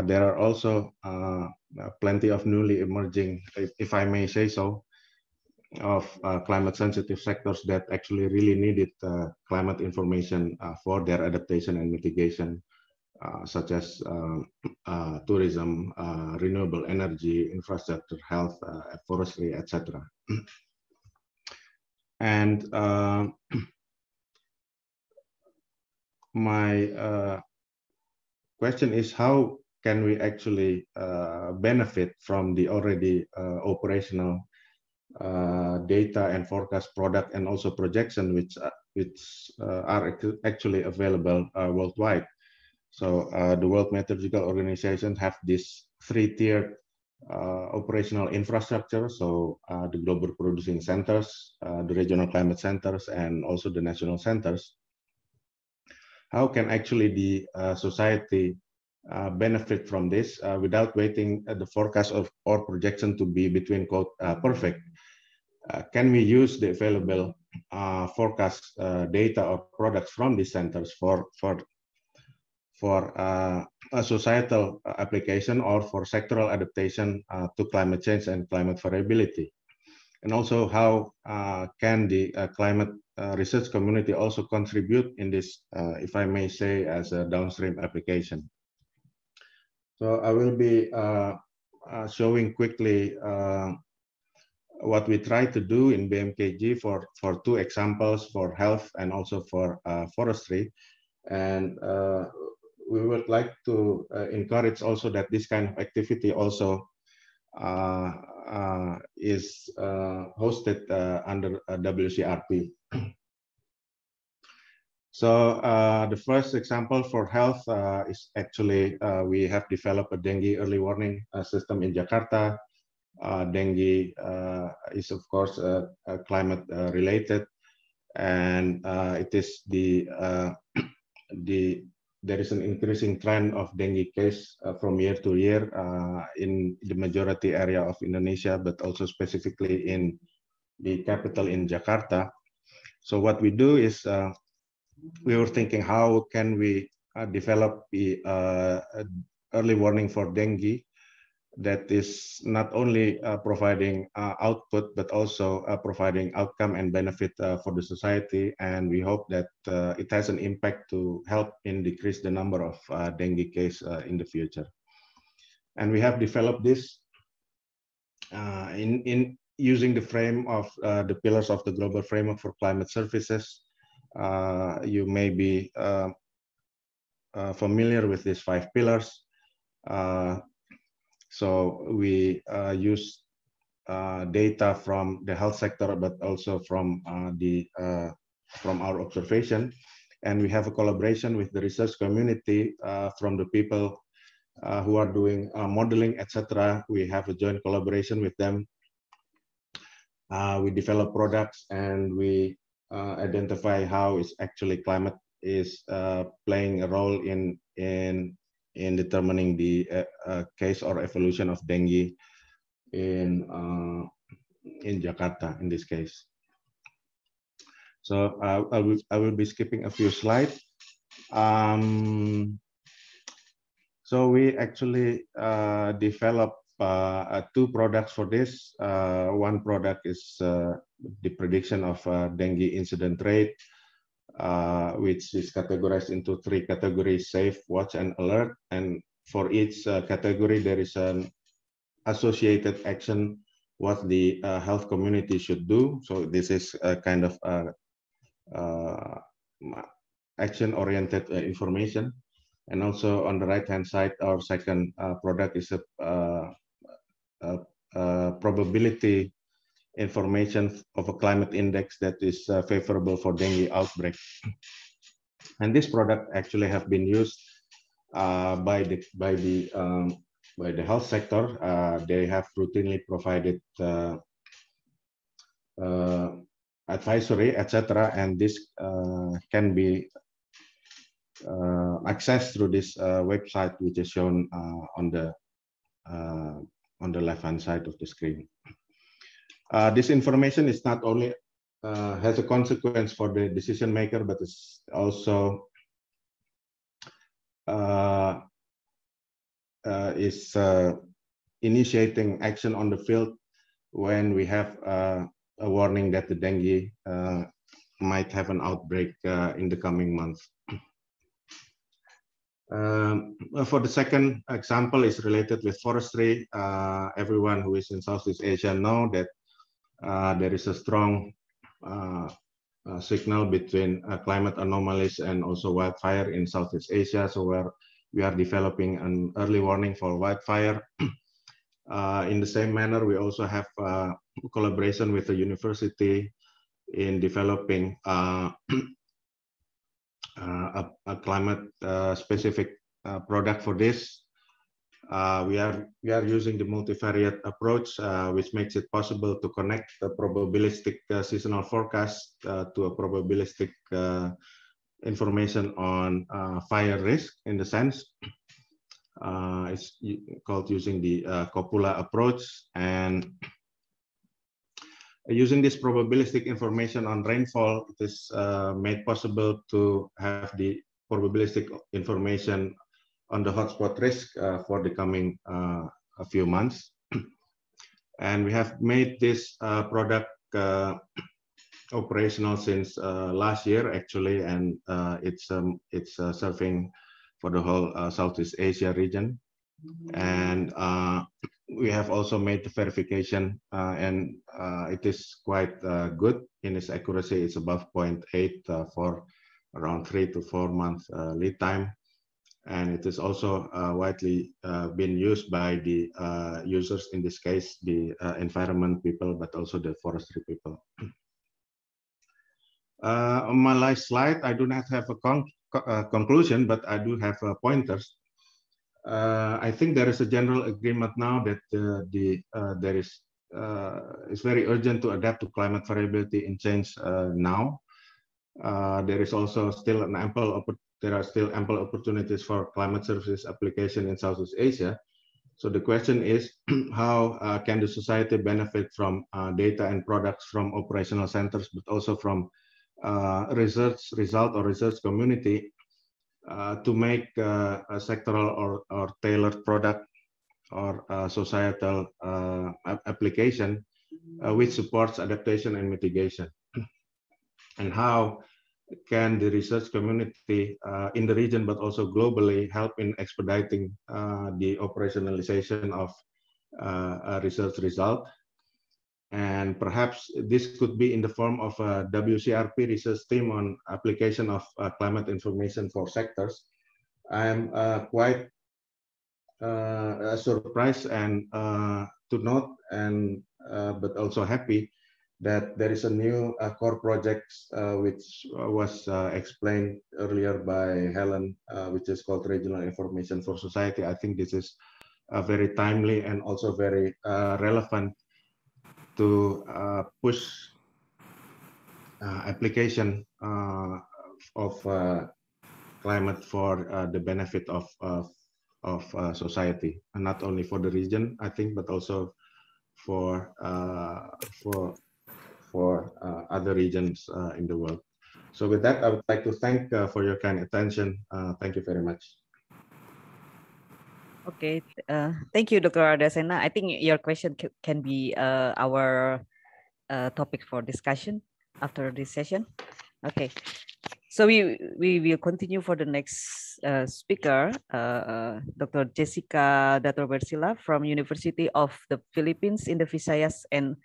there are also plenty of newly emerging, if I may say so, of climate sensitive sectors that actually really needed climate information for their adaptation and mitigation, such as tourism, renewable energy, infrastructure, health, forestry, etc. And my question is, how can we actually benefit from the already operational data and forecast product and also projection which are actually available worldwide? So the World Meteorological Organization have this three-tiered operational infrastructure. So the global producing centers, the regional climate centers, and also the national centers. How can actually the society benefit from this without waiting the forecast or projection to be between quote perfect? Can we use the available forecast data or products from these centers for a societal application or for sectoral adaptation to climate change and climate variability? And also, how can the climate research community also contribute in this, if I may say, as a downstream application? So I will be showing quickly what we try to do in BMKG for two examples, for health and also for forestry. And we would like to encourage also that this kind of activity also is hosted under WCRP. So the first example for health is actually we have developed a dengue early warning system in Jakarta. Dengue is of course climate related, and it is there is an increasing trend of dengue case from year to year in the majority area of Indonesia, but also specifically in the capital in Jakarta. So what we do is we were thinking, how can we develop the early warning for dengue that is not only providing output, but also providing outcome and benefit for the society. And we hope that it has an impact to help in decrease the number of dengue cases in the future. And we have developed this in using the frame of the pillars of the global framework for climate services. You may be familiar with these 5 pillars. So we use data from the health sector, but also from our observation, and we have a collaboration with the research community from the people who are doing modeling, etc. We have a joint collaboration with them. We develop products and we identify how is actually climate is playing a role in determining the case or evolution of dengue in Jakarta in this case. So I will be skipping a few slides. So we actually developed 2 products for this. One product is the prediction of dengue incident rate, which is categorized into 3 categories: safe, watch, and alert. And for each category, there is an associated action what the health community should do. So this is a kind of action-oriented information. And also on the right-hand side, our second product is a probability information of a climate index that is favorable for dengue outbreak. And this product actually have been used by the health sector. They have routinely provided advisory, etc. And this can be access through this website, which is shown on the left-hand side of the screen. This information is not only has a consequence for the decision maker, but it's also is initiating action on the field when we have a warning that the dengue might have an outbreak in the coming months. For the second example is related with forestry. Everyone who is in Southeast Asia know that there is a strong signal between climate anomalies and also wildfire in Southeast Asia. So we are developing an early warning for wildfire. In the same manner, we also have collaboration with the university in developing a climate specific product for this. We are using the multivariate approach, which makes it possible to connect the probabilistic seasonal forecast to a probabilistic information on fire risk. In the sense, it's called using the copula approach, and using this probabilistic information on rainfall, it is made possible to have the probabilistic information on the hotspot risk for the coming a few months. And we have made this product operational since last year, actually, and it's serving for the whole Southeast Asia region. And we have also made the verification, and it is quite good in its accuracy. It's above 0.8 for around 3 to 4 months lead time. And it is also widely been used by the users, in this case, the environment people, but also the forestry people. On my last slide, I do not have a conclusion, but I do have pointers. I think there is a general agreement now that it's very urgent to adapt to climate variability and change now. There is also still there are still ample opportunities for climate services application in Southeast Asia. So the question is, how can the society benefit from data and products from operational centers, but also from research result or research community to make a sectoral or tailored product or societal application which supports adaptation and mitigation? And how can the research community in the region, but also globally, help in expediting the operationalization of a research result? And perhaps this could be in the form of a WCRP research team on application of climate information for sectors. I am quite surprised and to note, and but also happy that there is a new core project which was explained earlier by Helen, which is called Regional Information for Society. I think this is very timely and also very relevant to push application of climate for the benefit of society, and not only for the region, I think, but also for other regions in the world. So with that, I would like to thank for your kind attention. Thank you very much. Okay, thank you, Dr. Ardhasena. I think your question can be our topic for discussion after this session. Okay, so we will continue for the next speaker, Dr. Jessica Dato-Bersila from University of the Philippines in the Visayas and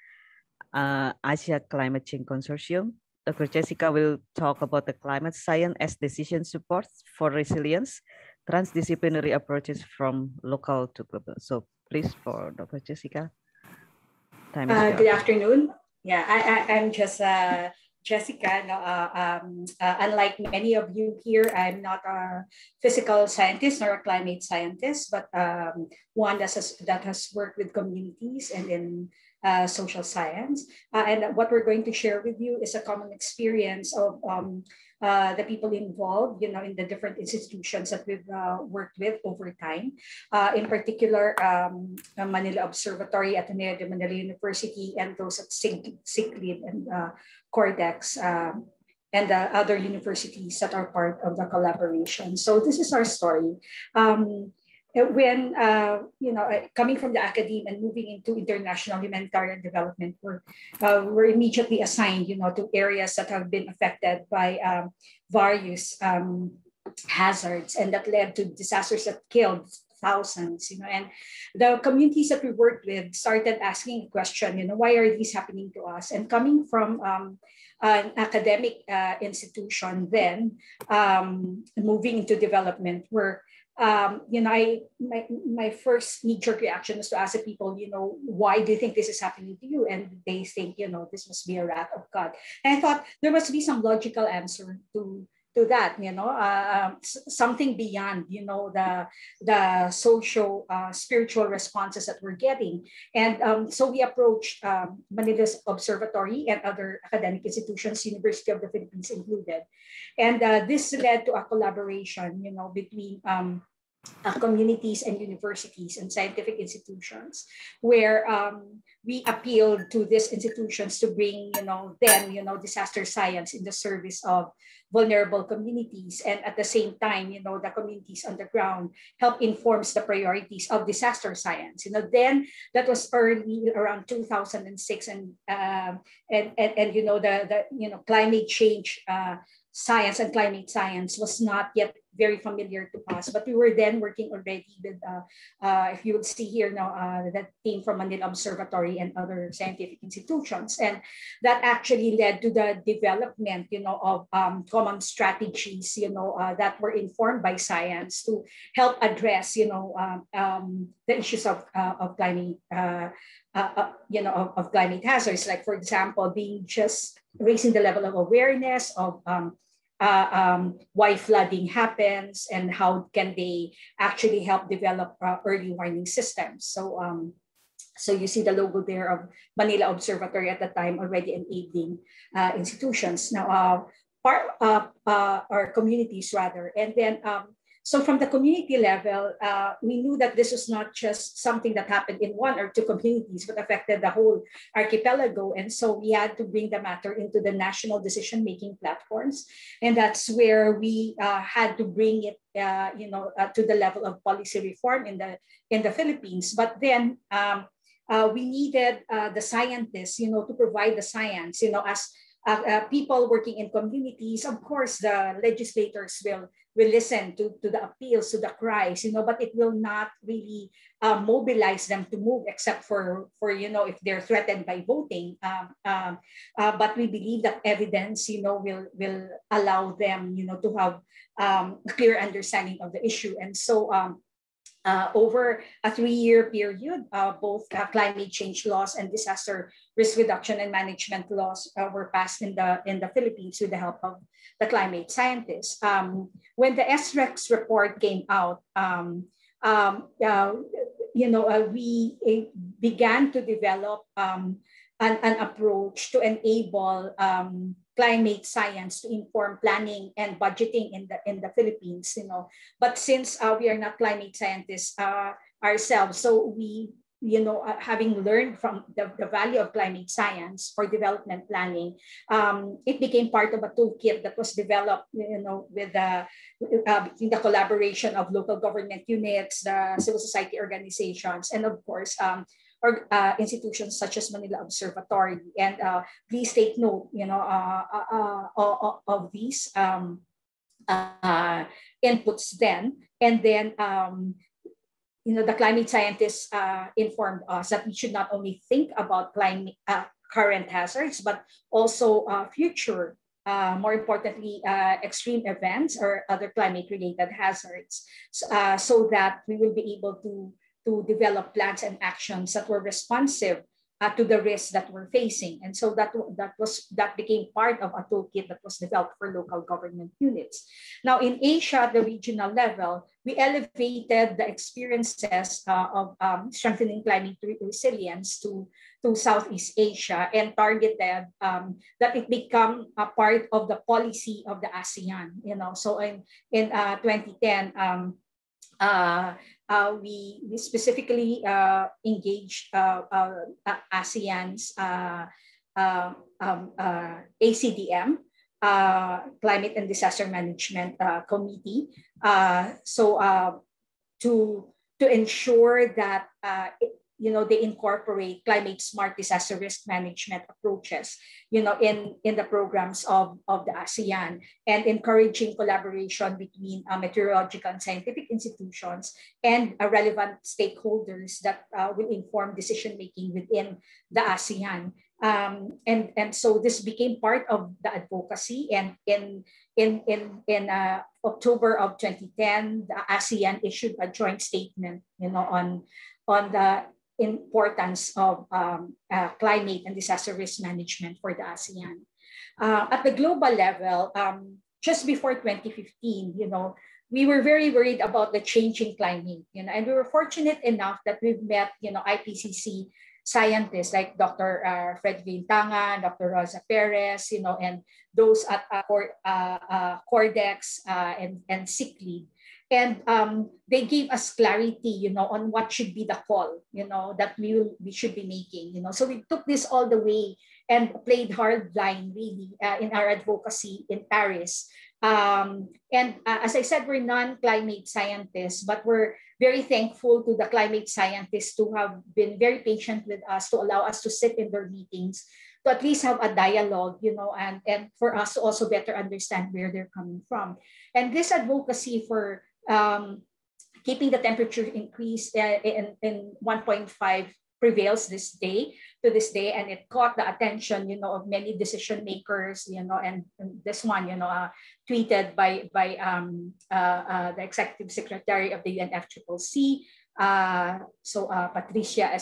Asia Climate Change Consortium. Dr. Jessica will talk about the climate science as decision support for resilience, transdisciplinary approaches from local to global. So please, for Dr. Jessica. Time is good afternoon. Yeah, I'm just Jessica. Unlike many of you here, I'm not a physical scientist nor a climate scientist, but one that has worked with communities and in social science. And what we're going to share with you is a common experience of the people involved, in the different institutions that we've worked with over time. In particular, Manila Observatory, Ateneo de Manila University, and those at SIGLID and CORDEX, and the other universities that are part of the collaboration. So this is our story. When, coming from the academe and moving into international humanitarian development, we're immediately assigned, to areas that have been affected by various hazards, and that led to disasters that killed thousands, and the communities that we worked with started asking a question, why are these happening to us? And coming from an academic institution, then moving into development work, my first knee-jerk reaction was to ask the people, why do you think this is happening to you? And they think, this must be a wrath of God. And I thought there must be some logical answer to that, something beyond, the social, spiritual responses that we're getting. And so we approached Manila's Observatory and other academic institutions, University of the Philippines included. And this led to a collaboration, between communities and universities and scientific institutions, where we appealed to these institutions to bring, disaster science in the service of vulnerable communities, and at the same time, the communities on the ground help informs the priorities of disaster science. Then that was early around 2006, and the climate change science and climate science was not yet very familiar to us, but we were then working already with, if you would see here now, that team from Manila Observatory and other scientific institutions. And that actually led to the development, of common strategies, that were informed by science to help address, the issues of climate, of climate hazards. Like, for example, just raising the level of awareness of why flooding happens and how can they actually help develop early warning systems. So, so you see the logo there of Manila Observatory at the time already enabling institutions now, or communities rather. And then, so from the community level, we knew that this was not just something that happened in one or two communities, but affected the whole archipelago. And so we had to bring the matter into the national decision-making platforms. And that's where we had to bring it, to the level of policy reform in the Philippines. But then we needed the scientists, to provide the science, as people working in communities. Of course, the legislators will listen to the appeals, to the cries, but it will not really mobilize them to move, except for if they're threatened by voting. But we believe that evidence, will allow them, to have a clear understanding of the issue. And so over a 3-year period, both climate change laws and disaster risk reduction and management laws were passed in the Philippines with the help of the climate scientists. When the SREX report came out, we began to develop an approach to enable climate science to inform planning and budgeting in the Philippines. But since we are not climate scientists ourselves, so we, having learned from the value of climate science for development planning, it became part of a toolkit that was developed, with in the collaboration of local government units, the civil society organizations, and of course, or institutions such as Manila Observatory. And please take note, of these inputs then. And then, the climate scientists informed us that we should not only think about climate current hazards, but also future, more importantly, extreme events or other climate-related hazards, so that we will be able to develop plans and actions that were responsive to the risks that we're facing. And so that became part of a toolkit that was developed for local government units. Now in Asia, at the regional level, we elevated the experiences of strengthening climate resilience to Southeast Asia and targeted that it become a part of the policy of the ASEAN. So in 2010, we specifically engaged ASEAN's ACDM, Climate and Disaster Management Committee, to ensure that they incorporate climate smart disaster risk management approaches, in the programs of the ASEAN, and encouraging collaboration between meteorological and scientific institutions and relevant stakeholders that will inform decision-making within the ASEAN. And so this became part of the advocacy, and in October of 2010, the ASEAN issued a joint statement, on the importance of climate and disaster risk management for the ASEAN. At the global level, just before 2015, we were very worried about the changing climate, and we were fortunate enough that we've met, IPCC scientists like Dr. Fredolin Tangang, Dr. Rosa Perez, and those at CORDEX and CICLID. And they gave us clarity, on what should be the call, that we should be making. So we took this all the way and played hardline, really, in our advocacy in Paris. As I said, we're non-climate scientists, but we're very thankful to the climate scientists who have been very patient with us to allow us to sit in their meetings, to at least have a dialogue, and for us to also better understand where they're coming from. And this advocacy for keeping the temperature increase in 1.5 prevails to this day, and it caught the attention, of many decision makers, and this one, tweeted by the Executive Secretary of the UNFCCC, Patricia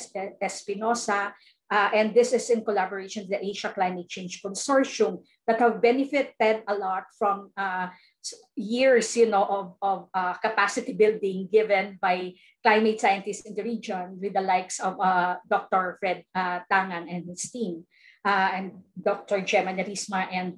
Espinosa, and this is in collaboration with the Asia Climate Change Consortium that have benefited a lot from years, of capacity building given by climate scientists in the region, with the likes of Dr. Fred Tangang and his team, and Dr. Gemma Narisma and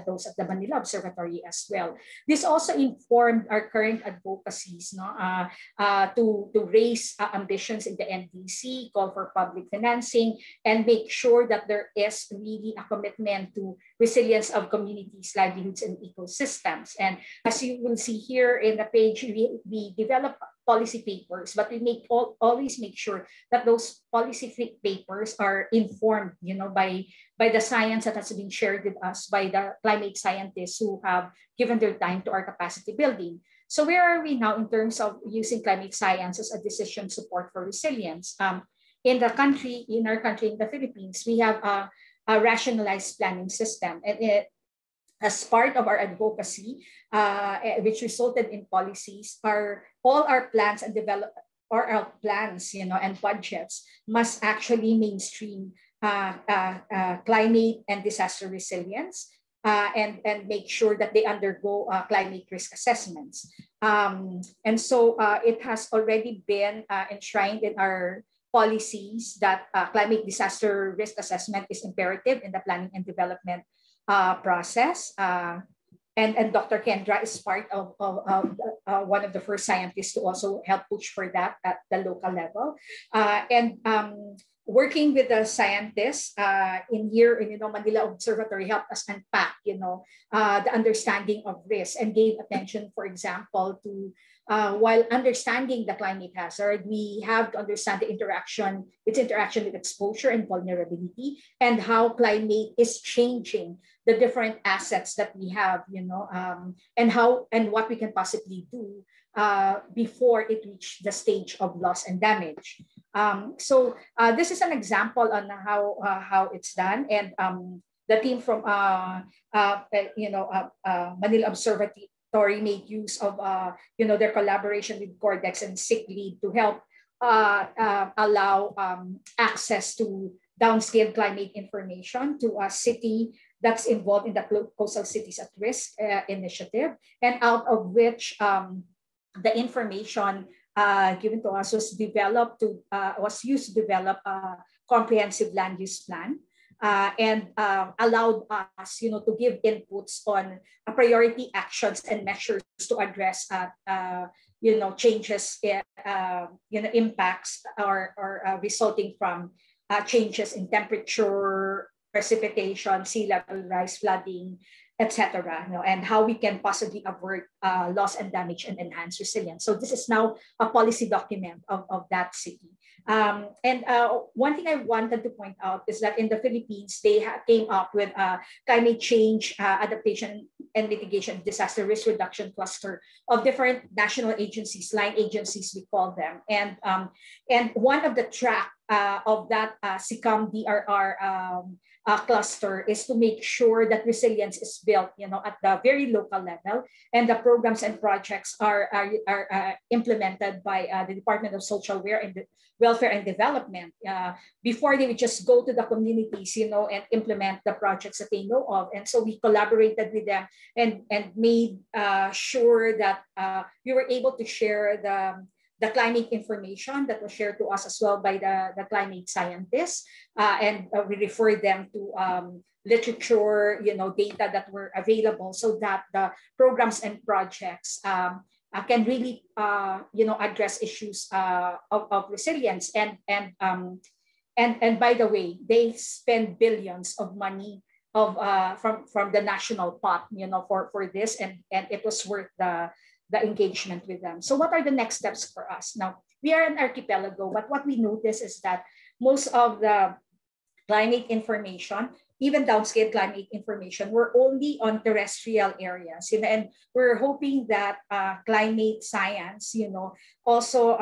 those at the Manila Observatory as well. This also informed our current advocacies, to raise ambitions in the NDC, call for public financing, and make sure that there is really a commitment to resilience of communities, livelihoods, and ecosystems. And as you will see here in the page, we develop policy papers, but we always make sure that those policy papers are informed, by the science that has been shared with us by the climate scientists who have given their time to our capacity building. So where are we now in terms of using climate science as a decision support for resilience? In our country, in the Philippines, we have a rationalized planning system, and as part of our advocacy, which resulted in policies, all our plans and our plans, and budgets must actually mainstream climate and disaster resilience, and make sure that they undergo climate risk assessments. And so it has already been enshrined in our policies that climate disaster risk assessment is imperative in the planning and development process. And Dr. Kendra is part of one of the first scientists to also help push for that at the local level. Working with the scientists in Manila Observatory helped us unpack, the understanding of risk, and gave attention, for example, to while understanding the climate hazard, we have to understand its interaction with exposure and vulnerability, and how climate is changing the different assets that we have, and what we can possibly do before it reaches the stage of loss and damage. So this is an example on how it's done, and the team from Manila Observatory made use of their collaboration with CORDEX and CICLID to help allow access to downscale climate information to a city that's involved in the Coastal Cities at Risk initiative, and out of which the information given to us was used to develop a comprehensive land use plan. And allowed us, to give inputs on priority actions and measures to address, changes, impacts or resulting from changes in temperature, precipitation, sea level rise, flooding, etc., and how we can possibly avert loss and damage and enhance resilience. So this is now a policy document of that city. And one thing I wanted to point out is that in the Philippines, they came up with a climate change adaptation and mitigation disaster risk reduction cluster of different national agencies, line agencies we call them. And one of the track of that SICAM DRR cluster is to make sure that resilience is built, at the very local level, and the programs and projects are implemented by the Department of Social Welfare and Development before they would just go to the communities, and implement the projects that they know of. And so we collaborated with them and made sure that we were able to share the climate information that was shared to us as well by the climate scientists, and we referred them to literature, data that were available, so that the programs and projects can really, address issues of resilience. And by the way, they spend billions of money from the national pot, for this, and it was worth the engagement with them. So what are the next steps for us? Now, we are an archipelago, but what we notice is that most of the climate information, even downscale climate information, were only on terrestrial areas. And we're hoping that climate science, also,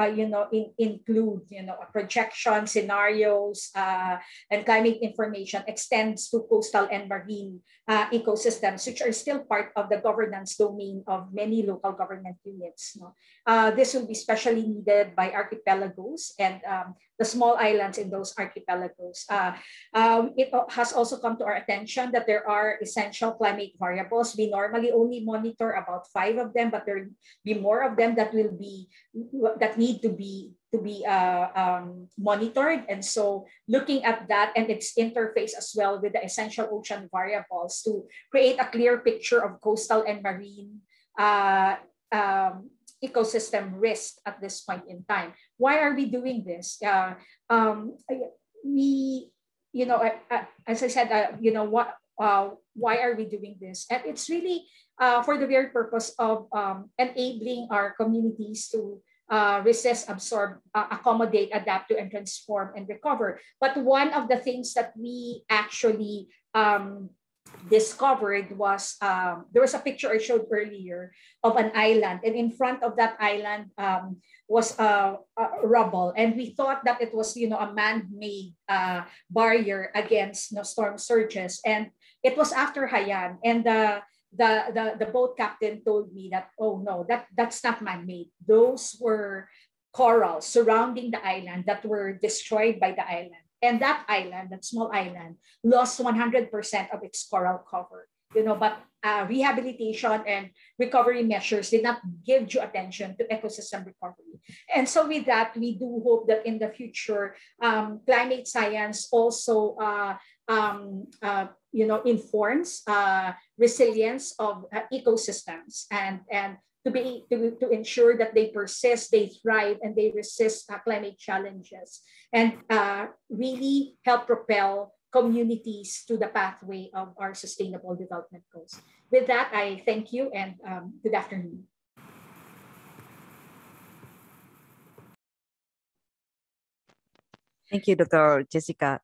include, projection scenarios, and climate information extends to coastal and marine ecosystems, which are still part of the governance domain of many local government units. This will be especially needed by archipelagos and the small islands in those archipelagos. It has also come to our attention that there are essential climate variables. We normally only monitor about 5 of them, but there will be more of them that need to be monitored. And so looking at that and its interface as well with the essential ocean variables to create a clear picture of coastal and marine ecosystem risk at this point in time. Why are we doing this? As I said, why are we doing this? And it's really for the very purpose of enabling our communities to resist, absorb, accommodate, adapt to, and transform and recover. But one of the things that we actually discovered was there was a picture I showed earlier of an island, and in front of that island was rubble, and we thought that it was a man-made barrier against storm surges, and it was after Haiyan, and the boat captain told me that, oh no, that's not man-made. Those were corals surrounding the island that were destroyed by the island. And that island, that small island, lost 100% of its coral cover. But rehabilitation and recovery measures did not give due attention to ecosystem recovery. And so with that, we do hope that in the future, climate science also informs resilience of ecosystems and to ensure that they persist, they thrive, and they resist climate challenges, and really help propel communities to the pathway of our sustainable development goals. With that, I thank you and good afternoon. Thank you, Dr. Jessica.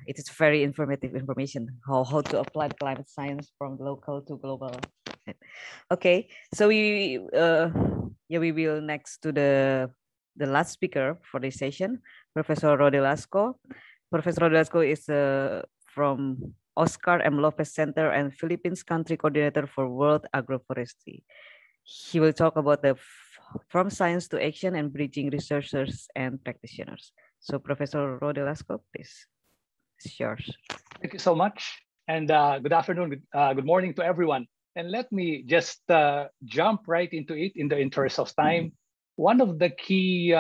It is very informative information how to apply climate science from local to global. Okay, so we will next to the last speaker for this session, Professor Rodelasco. Professor Rodelasco is from Oscar M. Lopez Center and Philippines Country Coordinator for World Agroforestry. He will talk about from science to action and bridging researchers and practitioners. So Professor Rodelasco, please. It's yours. Thank you so much. And good afternoon, good morning to everyone. And let me just jump right into it in the interest of time. One of the key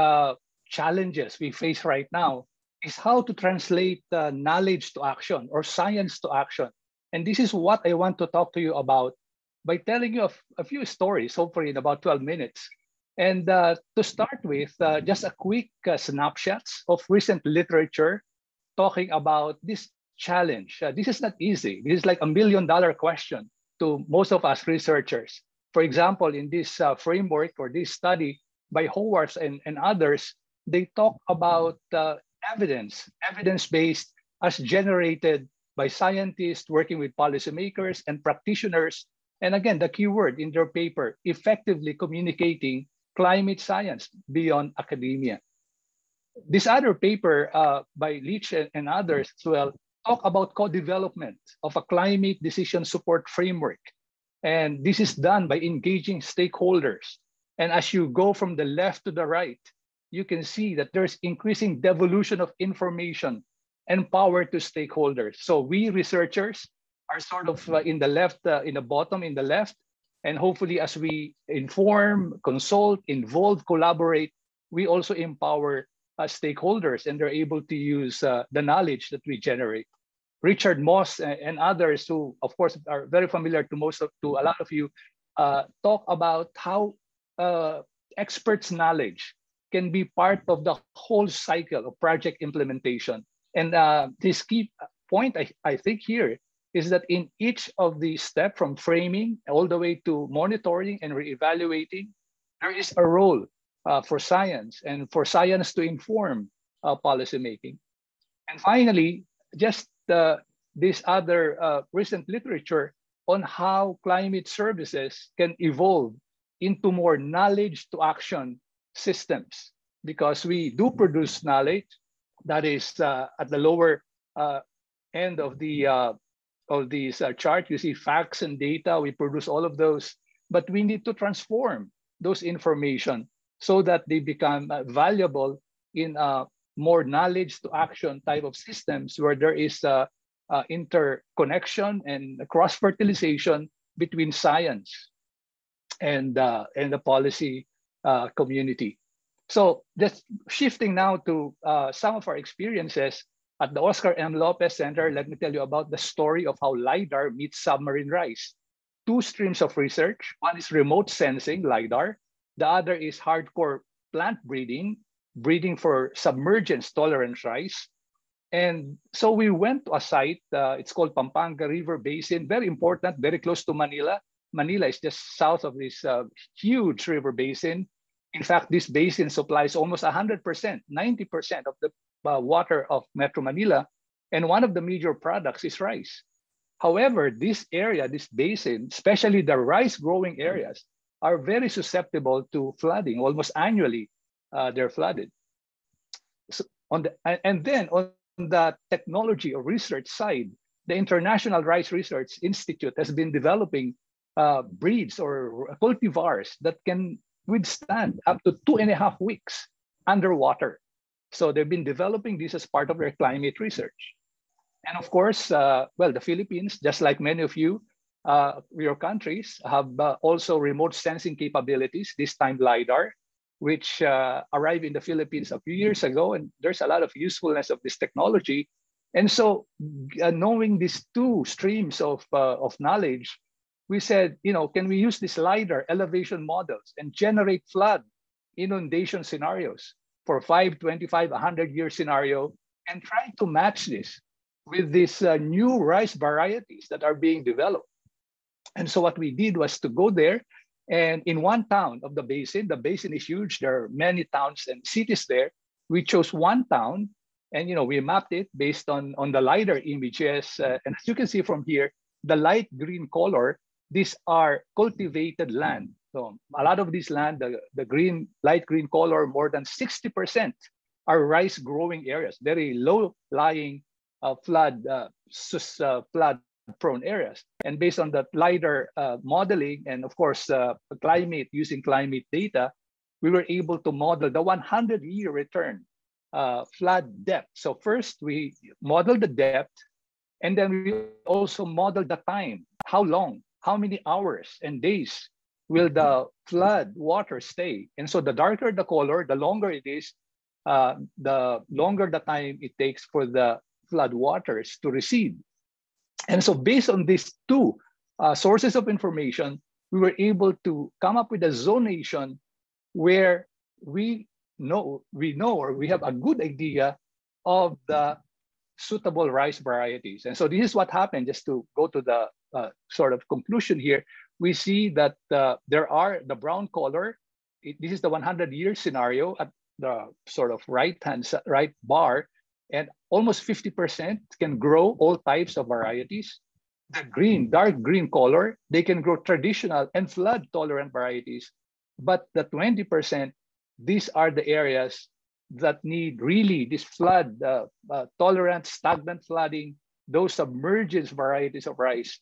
challenges we face right now is how to translate knowledge to action or science to action. And this is what I want to talk to you about by telling you a few stories, hopefully in about 12 minutes. And to start with, just a quick snapshots of recent literature talking about this challenge. This is not easy. This is like $1 million question to most of us researchers. For example, in this framework or this study by Howard and others, they talk about evidence-based as generated by scientists working with policymakers and practitioners. And again, the key word in their paper, effectively communicating climate science beyond academia. This other paper by Leach and others as well talk about co-development of a climate decision support framework. And this is done by engaging stakeholders. And as you go from the left to the right, you can see that there's increasing devolution of information and power to stakeholders. So we researchers are sort of in the left, in the bottom, in the left. And hopefully as we inform, consult, involve, collaborate, we also empower stakeholders and they're able to use the knowledge that we generate. Richard Moss and others who, of course, are very familiar to a lot of you, talk about how experts' knowledge can be part of the whole cycle of project implementation. And this key point, I think here, is that in each of the steps from framing all the way to monitoring and reevaluating, there is a role for science and for science to inform policymaking. And finally, just this other recent literature on how climate services can evolve into more knowledge to action systems, because we do produce knowledge that is at the lower end of these chart. You see facts and data, we produce all of those, but we need to transform those information so that they become valuable in more knowledge to action type of systems where there is interconnection and cross-fertilization between science and the policy community. So just shifting now to some of our experiences at the Oscar M. Lopez Center, let me tell you about the story of how LIDAR meets submarine rise. Two streams of research. One is remote sensing, LIDAR. The other is hardcore plant breeding for submergence tolerance rise. And so we went to a site, it's called Pampanga River Basin, very important, very close to Manila. Manila is just south of this huge river basin. In fact, this basin supplies almost 100%, 90% of the water of Metro Manila. And one of the major products is rice. However, this area, this basin, especially the rice growing areas, are very susceptible to flooding. Almost annually, they're flooded. So and then on the technology or research side, the International Rice Research Institute has been developing breeds or cultivars that can withstand up to 2.5 weeks underwater. So they've been developing this as part of their climate research. And of course, well, the Philippines, just like many of you, your countries have also remote sensing capabilities, this time LIDAR, which arrived in the Philippines a few years ago. And there's a lot of usefulness of this technology. And so knowing these two streams of knowledge, we said, can we use this LIDAR elevation models and generate flood inundation scenarios for 5, 25, 100-year scenario and try to match this with these new rice varieties that are being developed. And so what we did was to go there, and in one town of the basin is huge, there are many towns and cities there. We chose one town and we mapped it based on the LIDAR images. And as you can see from here, the light green color, these are cultivated land. So a lot of this land, the light green color, more than 60% are rice growing areas, very low lying flood prone areas. And based on the LIDAR modeling and of course using climate data, we were able to model the 100-year return flood depth. So first we model the depth, and then we also model the time. How long, how many hours and days will the flood water stay? And so the darker the color, the longer it is, the longer the time it takes for the flood waters to recede. And so based on these two sources of information, we were able to come up with a zonation where we know or we have a good idea of the suitable rice varieties. And so this is what happened. Just to go to the sort of conclusion here, we see that there are the brown color. This is the 100-year scenario at the sort of right bar, and almost 50% can grow all types of varieties. The green, dark green color, they can grow traditional and flood tolerant varieties. But the 20%, these are the areas that need really this flood tolerant, stagnant flooding, those submergence varieties of rice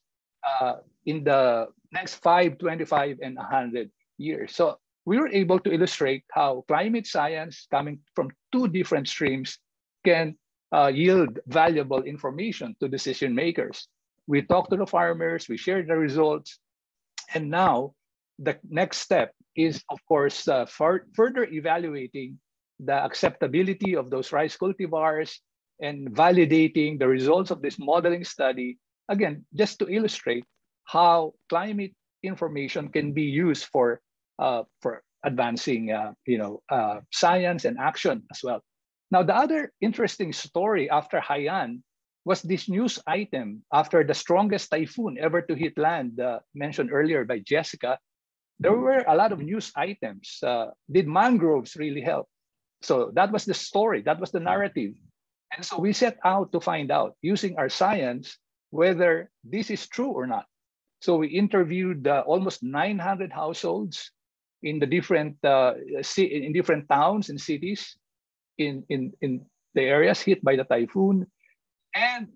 in the next 5, 25, and 100 years. So we were able to illustrate how climate science coming from two different streams can yield valuable information to decision makers. We talked to the farmers, we shared the results, and now the next step is, of course, further evaluating the acceptability of those rice cultivars and validating the results of this modeling study, again, just to illustrate how climate information can be used for advancing science and action as well. Now, the other interesting story after Haiyan was this news item after the strongest typhoon ever to hit land, mentioned earlier by Jessica. There were a lot of news items. Did mangroves really help? So that was the story, that was the narrative. And so we set out to find out, using our science, whether this is true or not. So we interviewed almost 900 households in the different different towns and cities in the areas hit by the typhoon. And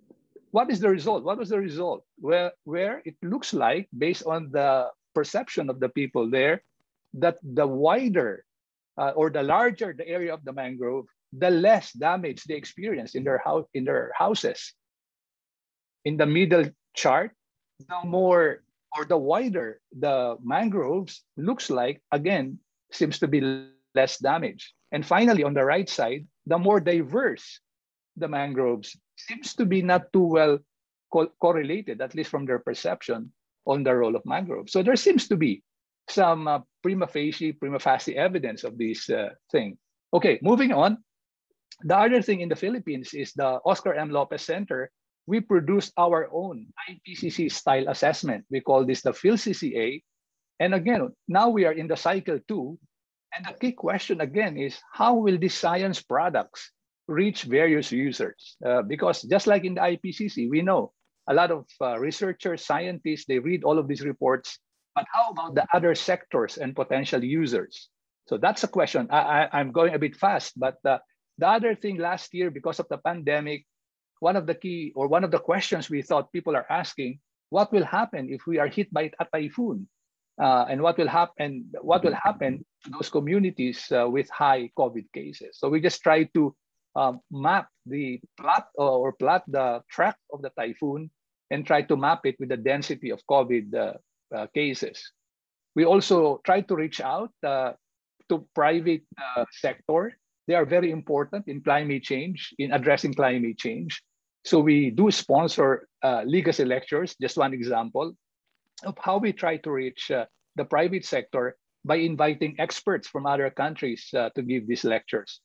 what is the result? What was the result? Where it looks like, based on the perception of the people there, that the wider or the larger the area of the mangrove, the less damage they experience in their houses. In the middle chart, the more or the wider the mangroves looks like, again, seems to be less damage. And finally, on the right side, the more diverse the mangroves seems to be not too well correlated, at least from their perception, on the role of mangroves. So there seems to be some prima facie evidence of this thing. Okay, moving on. The other thing in the Philippines is the Oscar M. Lopez Center. We produced our own IPCC style assessment. We call this the PhilCCA. And again, now we are in the cycle 2. And the key question again is, how will these science products reach various users? Because just like in the IPCC, we know a lot of researchers, scientists, they read all of these reports, but how about the other sectors and potential users? So that's a question. I'm going a bit fast, but the other thing last year, because of the pandemic, one of the questions we thought people are asking, what will happen if we are hit by a typhoon? And what will happen to those communities with high COVID cases? So we just try to plot the track of the typhoon and try to map it with the density of COVID cases. We also try to reach out to private sector. They are very important in climate change, in addressing climate change. So we do sponsor legacy lectures, just one example of how we try to reach the private sector by inviting experts from other countries to give these lectures.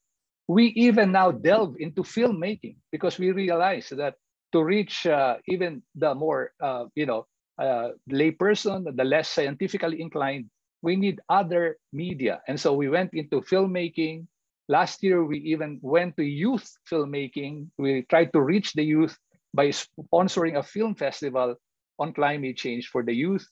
We even now delve into filmmaking because we realize that to reach even the more layperson, the less scientifically inclined, we need other media. And so we went into filmmaking. Last year, we even went to youth filmmaking. We tried to reach the youth by sponsoring a film festival on climate change for the youth.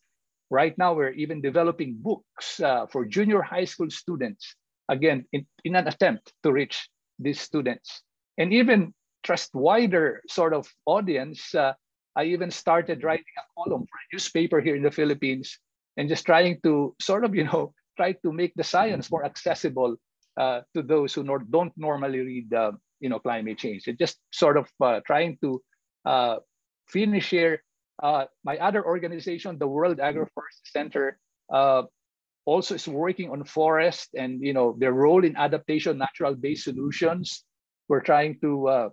Right now, we're even developing books for junior high school students, again, in an attempt to reach these students. And even trust wider sort of audience, I even started writing a column for a newspaper here in the Philippines and just trying to sort of, try to make the science more accessible to those who don't normally read, climate change. It's just sort of trying to finish here. My other organization, the World Agroforestry Center, also is working on forest and their role in adaptation, natural-based solutions. We're trying to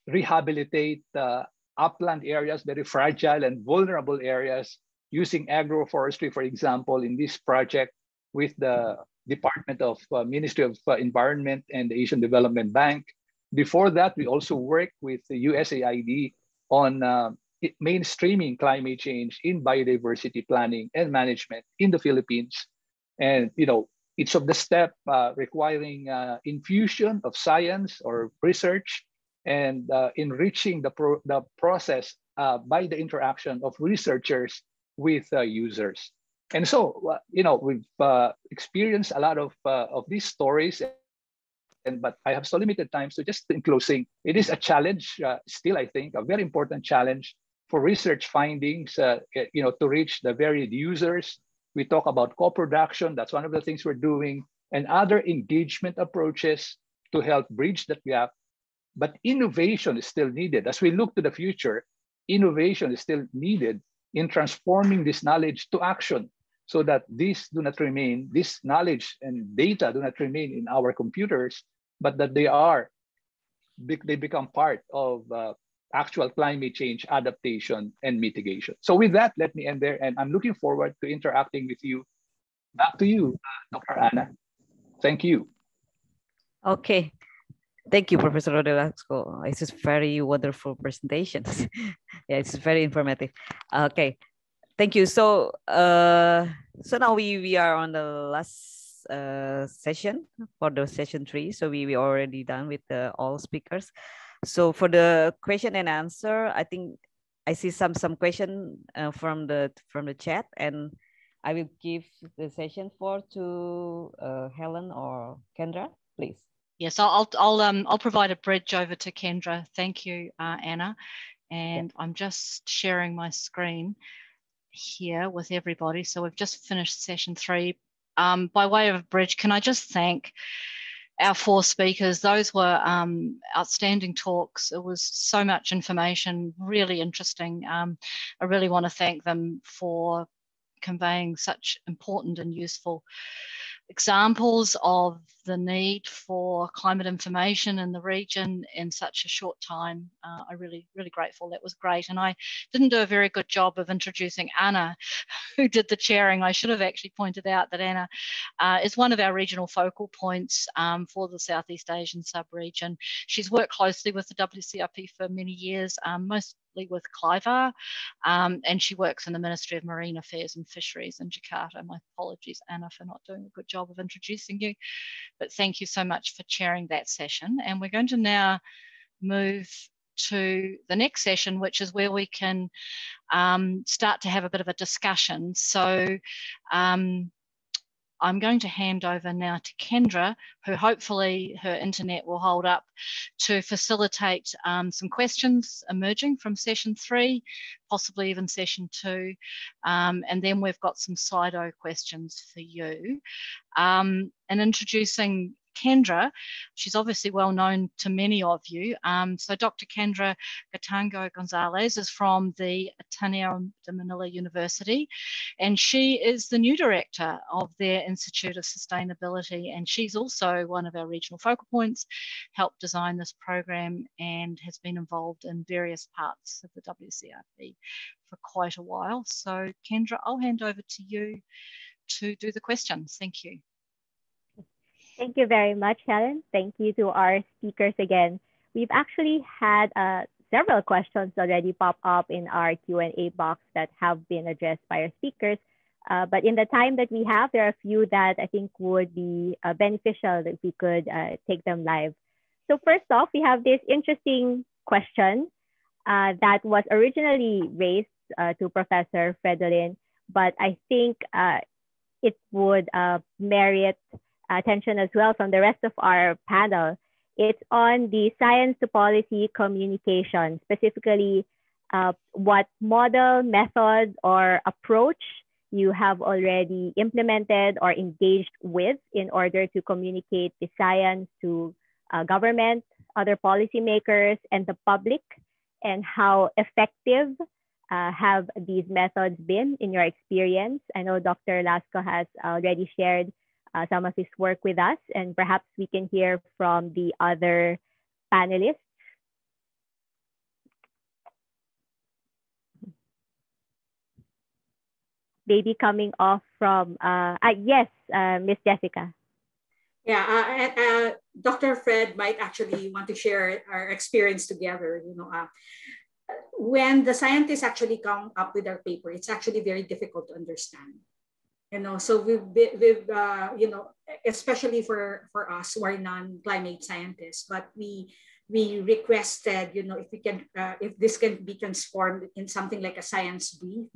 rehabilitate upland areas, very fragile and vulnerable areas, using agroforestry, for example, in this project with the Department of Ministry of Environment and the Asian Development Bank. Before that, we also worked with the USAID on mainstreaming climate change in biodiversity planning and management in the Philippines. And each of the steps requiring infusion of science or research and enriching the process by the interaction of researchers with users. And so, we've experienced a lot of these stories, but I have so limited time. So just in closing, it is a challenge, still, I think, a very important challenge for research findings, to reach the varied users. We talk about co-production. That's one of the things we're doing, and other engagement approaches to help bridge that gap. But innovation is still needed. As we look to the future, innovation is still needed in transforming this knowledge to action, so that this knowledge and data do not remain in our computers, but that they become part of actual climate change adaptation and mitigation. So with that, let me end there, and I'm looking forward to interacting with you. Back to you, Dr. Anna. Thank you. Okay. Thank you, Professor Rodelaxco. It's just very wonderful presentations. Yeah, it's very informative. Okay, thank you. So, so now we are on the last session for the session 3. So we already done with all speakers. So for the question and answer, I think I see some question from the chat, and I will give the session 4 to Helen or Kendra, please. Yes, I'll provide a bridge over to Kendra. Thank you, Anna. And I'm just sharing my screen here with everybody. So we've just finished session 3. By way of a bridge, can I just thank our 4 speakers? Those were outstanding talks. It was so much information, really interesting. I really want to thank them for conveying such important and useful examples of the need for climate information in the region in such a short time. I'm really grateful. That was great. And I didn't do a very good job of introducing Anna, who did the chairing. I should have actually pointed out that Anna is one of our regional focal points for the Southeast Asian sub-region. She's worked closely with the WCRP for many years, mostly with CLIVAR, and she works in the Ministry of Marine Affairs and Fisheries in Jakarta. My apologies, Anna, for not doing a good job of introducing you, but thank you so much for chairing that session. And we're going to now move to the next session, which is where we can start to have a bit of a discussion. So I'm going to hand over now to Kendra, who hopefully her internet will hold up, to facilitate some questions emerging from session 3, possibly even session 2. And then we've got some Slido questions for you. And introducing Kendra, she's obviously well known to many of you. So Dr. Kendra Gatango-Gonzalez is from the Ateneo de Manila University, and she is the new director of their Institute of Sustainability, and she's also one of our regional focal points, helped design this program, and has been involved in various parts of the WCRP for quite a while. So Kendra, I'll hand over to you to do the questions. Thank you. Thank you very much, Helen. Thank you to our speakers again. We've actually had several questions already pop up in our Q&A box that have been addressed by our speakers. But in the time that we have, there are a few that I think would be beneficial if we could take them live. So first off, we have this interesting question that was originally raised to Professor Fredolin, but I think it would merit attention as well from the rest of our panel. It's on the science to policy communication, specifically what model, method, or approach you have already implemented or engaged with in order to communicate the science to government, other policymakers, and the public, and how effective have these methods been in your experience? I know Dr. Lasco has already shared some of his work with us, and perhaps we can hear from the other panelists. Maybe coming off from, yes, Miss Jessica. Yeah, Dr. Fred might actually want to share our experience together. When the scientists actually come up with our paper, it's actually very difficult to understand. So we've especially for us who are non-climate scientists, but we requested, if this can be transformed in something like a science brief,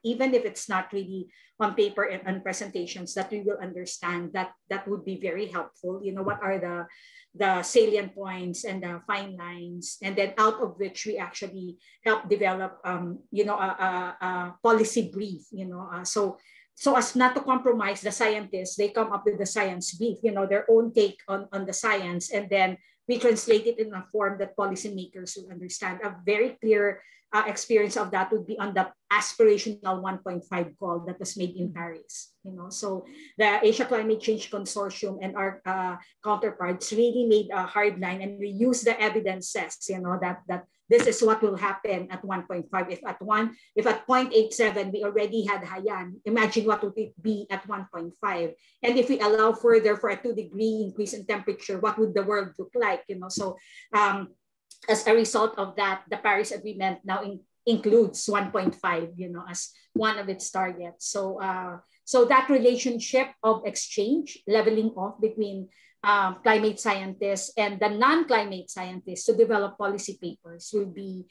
even if it's not really on paper and on presentations, that we will understand, that would be very helpful. What are the salient points and the fine lines, and then out of which we actually help develop, a policy brief, so as not to compromise the scientists, they come up with the science brief, their own take on the science, and then we translate it in a form that policymakers will understand. A very clear experience of that would be on the aspirational 1.5 call that was made in Paris. So the Asia Climate Change Consortium and our counterparts really made a hard line, and we use the evidences, that this is what will happen at 1.5. If at 0.87 we already had Haiyan, imagine what would it be at 1.5. And if we allow further for a 2-degree increase in temperature, what would the world look like? So as a result of that, the Paris Agreement now includes 1.5, as one of its targets. So that relationship of exchange, leveling off between climate scientists and the non-climate scientists to develop policy papers will be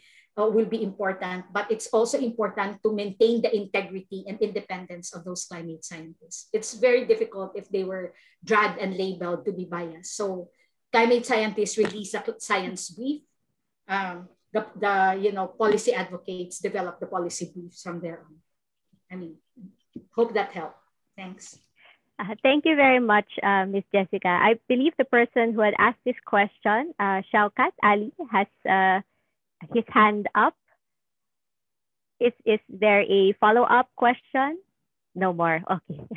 important. But it's also important to maintain the integrity and independence of those climate scientists. It's very difficult if they were dragged and labeled to be biased. So climate scientists release a science brief. The policy advocates develop the policy briefs from there on. Hope that helped. Thanks. Thank you very much, Ms. Jessica. I believe the person who had asked this question, Shaukat Ali, has his hand up. Is there a follow-up question? No more. Okay.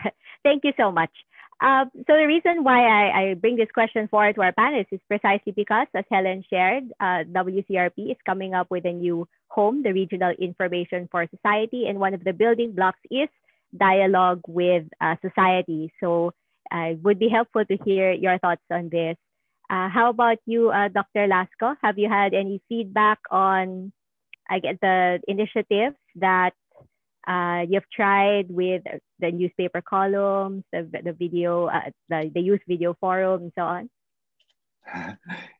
Thank you so much. So the reason why I bring this question forward to our panelists is precisely because, as Helen shared, WCRP is coming up with a new home, the Regional Information for Society, and one of the building blocks is dialogue with society. So it would be helpful to hear your thoughts on this. How about you, Dr. Lasco? Have you had any feedback on the initiatives that you've tried with the newspaper columns, the video, the youth video forum, and so on?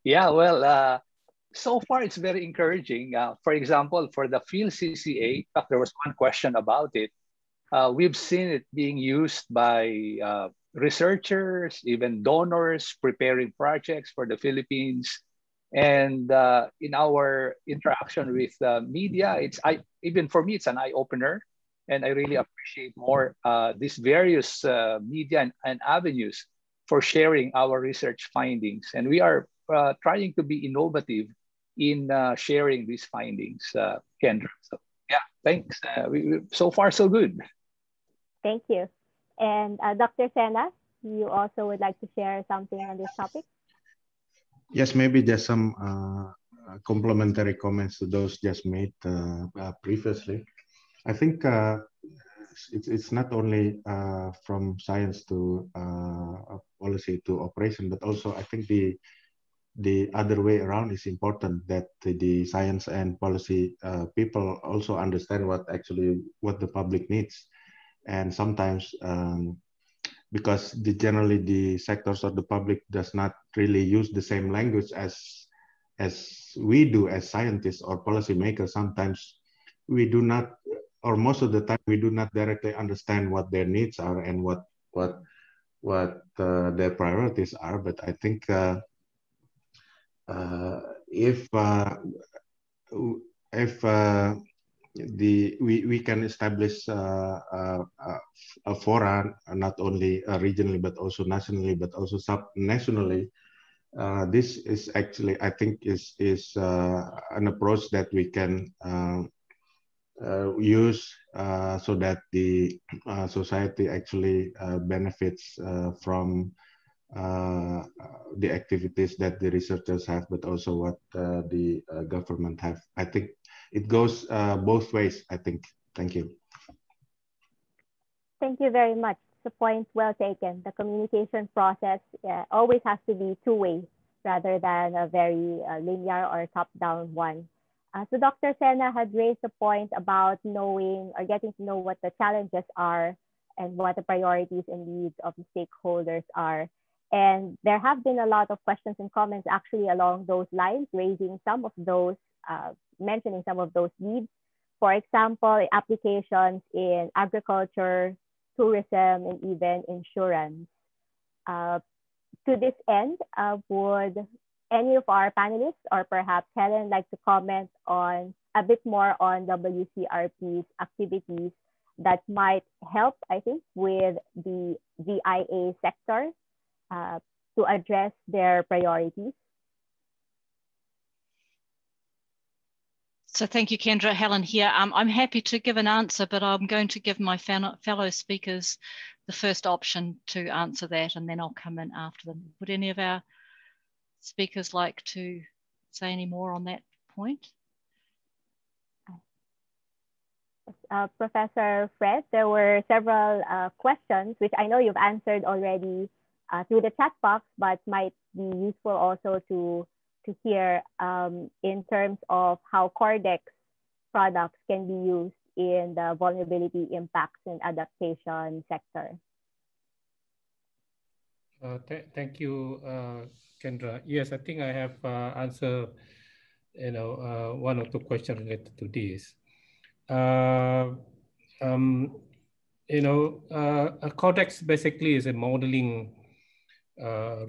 Yeah, well, so far it's very encouraging. For example, for the field CCA, there was one question about it. We've seen it being used by researchers, even donors preparing projects for the Philippines. And in our interaction with the media, even for me, it's an eye-opener. And I really appreciate more these various media and avenues for sharing our research findings. And we are trying to be innovative in sharing these findings, Kendra. So yeah, thanks. So far, so good. Thank you. And Dr. Sena, you also would like to share something on this topic? Yes, maybe just some complementary comments to those just made previously. I think it's not only from science to policy to operation, but also I think the other way around is important, that the science and policy people also understand what the public needs. And sometimes because generally the sectors of the public does not really use the same language as we do as scientists or policymakers, sometimes we do not, or most of the time we do not directly understand what their needs are and what their priorities are. But I think if we can establish a forum not only regionally but also nationally but also sub-nationally. This is actually, I think, is an approach that we can use so that the society actually benefits from the activities that the researchers have, but also what the government have. I think it goes both ways, I think. Thank you. Thank you very much. The point well taken. The communication process always has to be two-way rather than a very linear or top-down one. So Dr. Sena had raised a point about knowing or getting to know what the challenges are and what the priorities and needs of the stakeholders are. And there have been a lot of questions and comments actually along those lines, raising some of those, mentioning some of those needs. For example, applications in agriculture, tourism, and even insurance. To this end, would any of our panelists or perhaps Helen like to comment on a bit more on WCRP's activities that might help, I think, with the VIA sector to address their priorities? So thank you, Kendra. Helen here. I'm happy to give an answer, but I'm going to give my fellow speakers the first option to answer that, and then I'll come in after them. Would any of our speakers like to say any more on that point? Professor Fred, there were several questions, which I know you've answered already through the chat box, but might be useful also to hear in terms of how CORDEX products can be used in the vulnerability impacts and adaptation sector. Thank you, Kendra. Yes, I think I have answered, one or two questions related to this. A CORDEX basically is a modeling,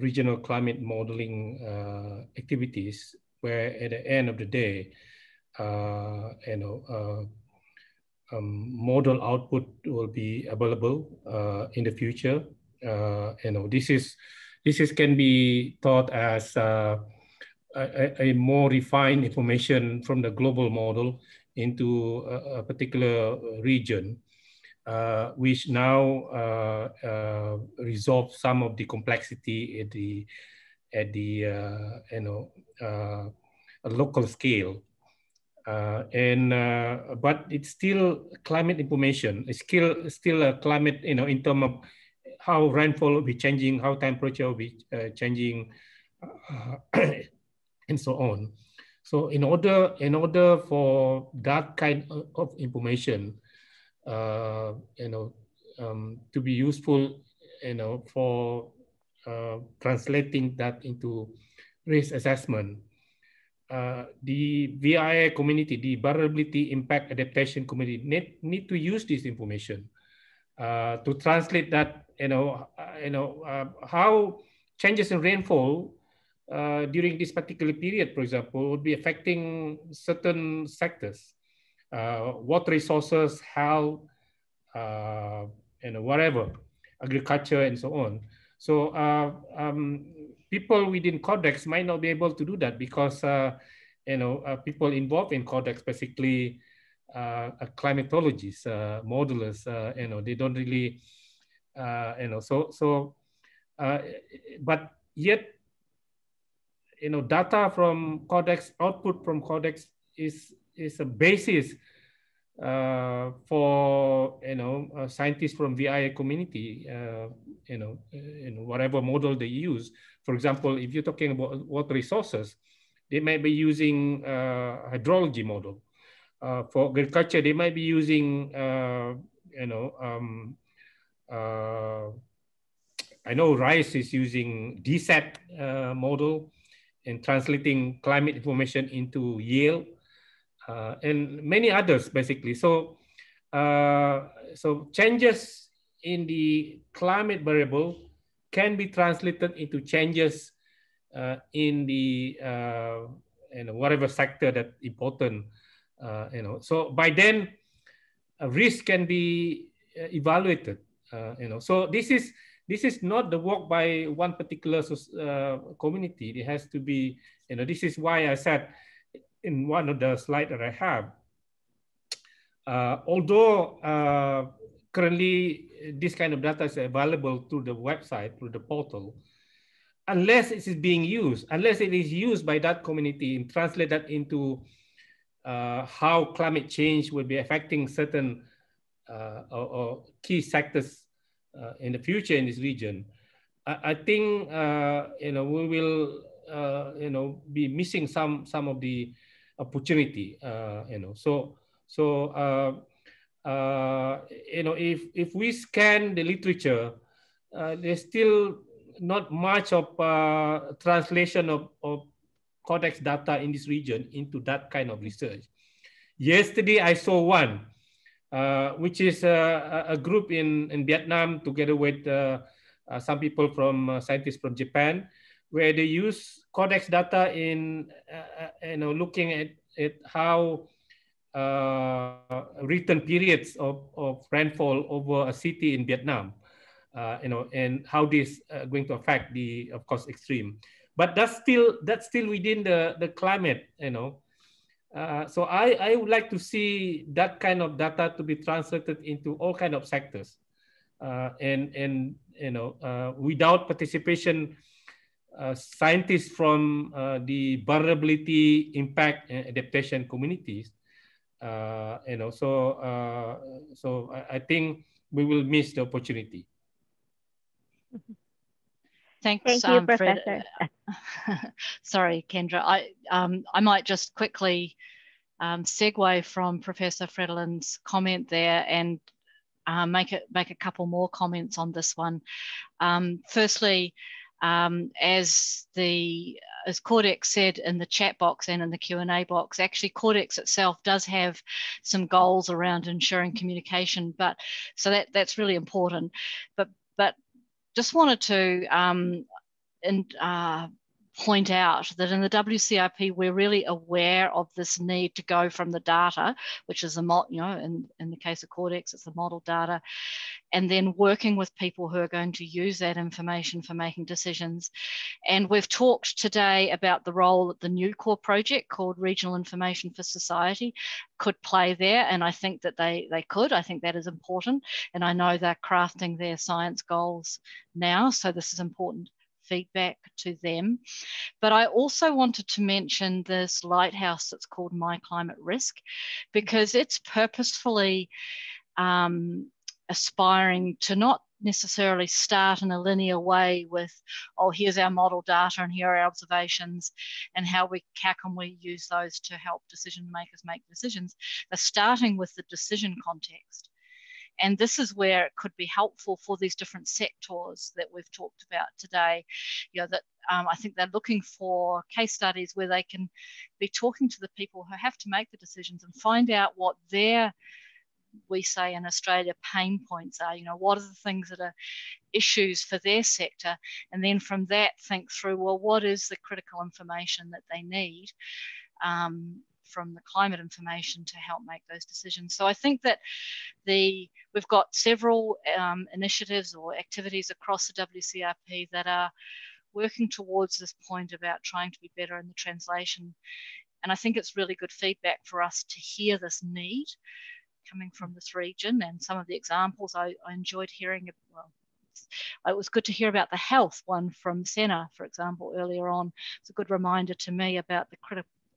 regional climate modeling activities, where at the end of the day, model output will be available in the future. This can be thought as a more refined information from the global model into a particular region, which now resolve some of the complexity at the local scale. But it's still climate information. It's still a climate, in terms of how rainfall will be changing, how temperature will be changing, and so on. So in order for that kind of information, to be useful, for translating that into risk assessment, the VIA community, the Vulnerability Impact Adaptation Committee, need to use this information to translate that, how changes in rainfall during this particular period, for example, would be affecting certain sectors, water resources, health, whatever, agriculture, and so on. So people within CORDEX might not be able to do that because people involved in CORDEX, basically climatologists, modelers, they don't really, but yet, data from CORDEX, output from CORDEX is a basis for scientists from VIA community, whatever model they use. For example, if you're talking about water resources, they might be using hydrology model. For agriculture, they might be using I know rice is using DSAT model and translating climate information into yield, and many others, basically. So, so changes in the climate variable can be translated into changes in the whatever sector that important So by then, risk can be evaluated. So this is not the work by one particular community. It has to be, this is why I said in one of the slides that I have, although currently this kind of data is available through the website, through the portal, unless it is being used, unless it is used by that community and translate that into how climate change will be affecting certain or key sectors in the future in this region, I think we will be missing some of the opportunity. If we scan the literature, there's still not much of translation of CORDEX data in this region into that kind of research. Yesterday, I saw one, which is a group in Vietnam together with some people from scientists from Japan, where they use CORDEX data in looking at how written periods of rainfall over a city in Vietnam, and how this going to affect the, of course, extreme. But that's still within the climate, so I would like to see that kind of data to be translated into all kind of sectors, and without participation scientists from the vulnerability, impact, and adaptation communities. So I think we will miss the opportunity. Thanks, Thank you, Professor. Sorry, Kendra. I might just quickly segue from Professor Fredolin's comment there and make a couple more comments on this one. Firstly, as CORDEX said in the chat box and in the Q&A box, actually CORDEX itself does have some goals around ensuring communication, but so that's really important. But just wanted to point out that in the WCRP, we're really aware of this need to go from the data, which is in the case of CORDEX, it's the model data, and then working with people who are going to use that information for making decisions. And we've talked today about the role that the new core project called Regional Information for Society could play there. And I think that they could. I think that is important. And I know they're crafting their science goals now. So this is important feedback to them. But I also wanted to mention this lighthouse that's called My Climate Risk, because it's purposefully aspiring to not necessarily start in a linear way with, oh, here's our model data and here are our observations and how can we use those to help decision makers make decisions. They're starting with the decision context. And this is where it could be helpful for these different sectors that we've talked about today. That I think they're looking for case studies where they can be talking to the people who have to make the decisions and find out what their, we say in Australia, pain points are. What are the things that are issues for their sector? And then from that, think through, well, what is the critical information that they need from the climate information to help make those decisions. So I think that we've got several initiatives or activities across the WCRP that are working towards this point about trying to be better in the translation. And I think it's really good feedback for us to hear this need coming from this region, and some of the examples I enjoyed hearing. Well, it was good to hear about the health one from Sena, for example, earlier on. It's a good reminder to me about the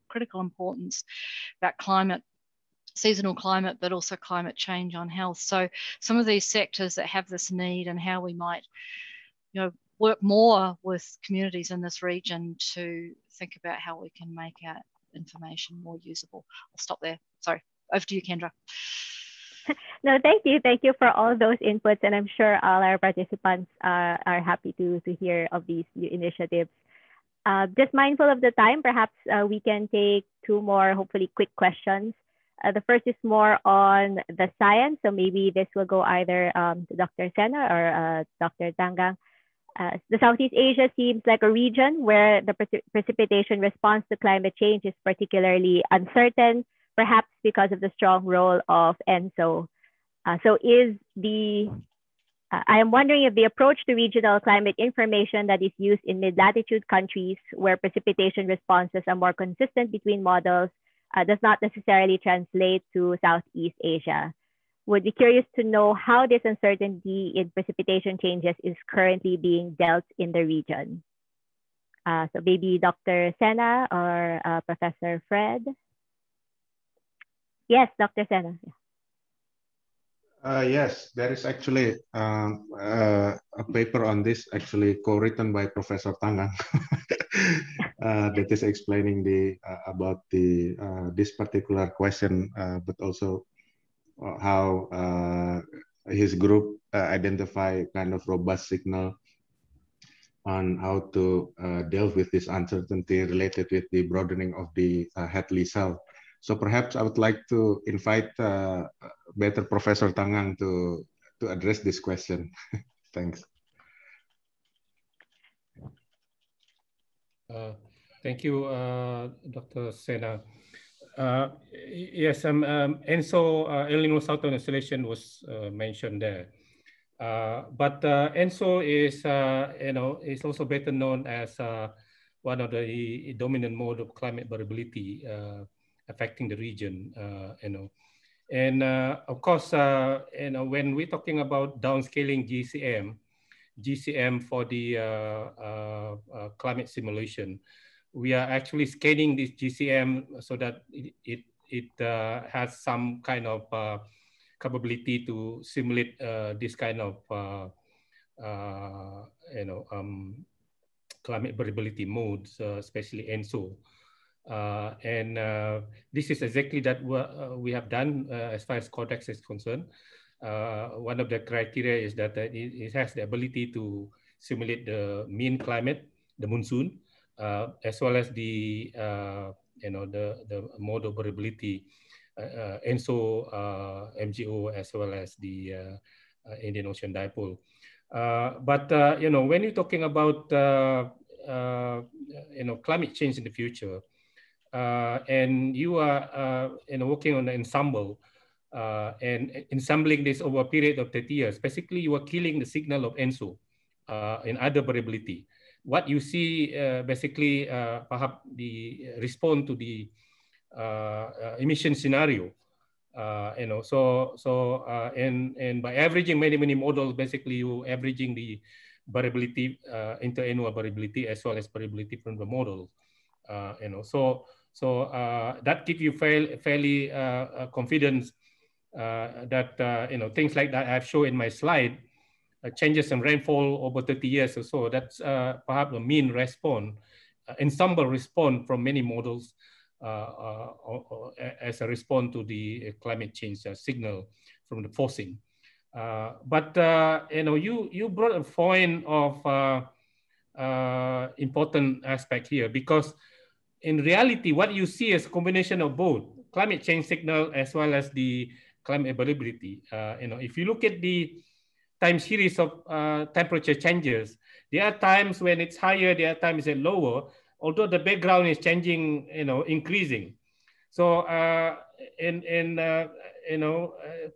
critical importance about climate, seasonal climate, but also climate change on health. So some of these sectors that have this need and how we might, work more with communities in this region to think about how we can make our information more usable. I'll stop there. Sorry, over to you, Kendra. No, thank you. Thank you for all those inputs. And I'm sure all our participants are happy to hear of these new initiatives. Just mindful of the time, perhaps we can take two more, hopefully quick questions. The first is more on the science. So maybe this will go either to Dr. Sena or Dr. Tangang. The Southeast Asia seems like a region where the precipitation response to climate change is particularly uncertain, perhaps because of the strong role of ENSO. I am wondering if the approach to regional climate information that is used in mid-latitude countries where precipitation responses are more consistent between models does not necessarily translate to Southeast Asia. Would be curious to know how this uncertainty in precipitation changes is currently being dealt in the region. So maybe Dr. Sena or Professor Fred. Yes, Dr. Sena. Yes, there is actually a paper on this, actually co-written by Professor Tangang, that is explaining about this particular question, but also how his group identify kind of robust signal on how to deal with this uncertainty related with the broadening of the Hadley cell. So perhaps I would like to invite better Professor Tangang to address this question. Thanks. Thank you, Dr. Sena. Yes, ENSO El Nino Southern Oscillation was mentioned there, but ENSO is is also better known as one of the dominant mode of climate variability affecting the region. And of course, when we're talking about downscaling GCM for the climate simulation, we are actually scaling this GCM so that it has some kind of capability to simulate this kind of climate variability modes, especially ENSO. And this is exactly that we have done as far as CORDEX is concerned. One of the criteria is that it has the ability to simulate the mean climate, the monsoon, as well as the mode of variability, ENSO, MGO, as well as the Indian Ocean Dipole. But when you're talking about climate change in the future, and you are working on the ensemble and ensembling this over a period of 30 years, basically you are killing the signal of ENSO in other variability. What you see basically perhaps the respond to the emission scenario, and by averaging many models, basically you averaging the variability, interannual variability, as well as variability from the model. So that gives you fairly confidence that things like that I've shown in my slide, changes in rainfall over 30 years or so. That's perhaps a mean response, ensemble response from many models as a response to the climate change signal from the forcing. But you brought a point of important aspect here, because in reality, what you see is a combination of both climate change signal as well as the climate variability. If you look at the time series of temperature changes, there are times when it's higher, there are times it's lower, although the background is changing, increasing. So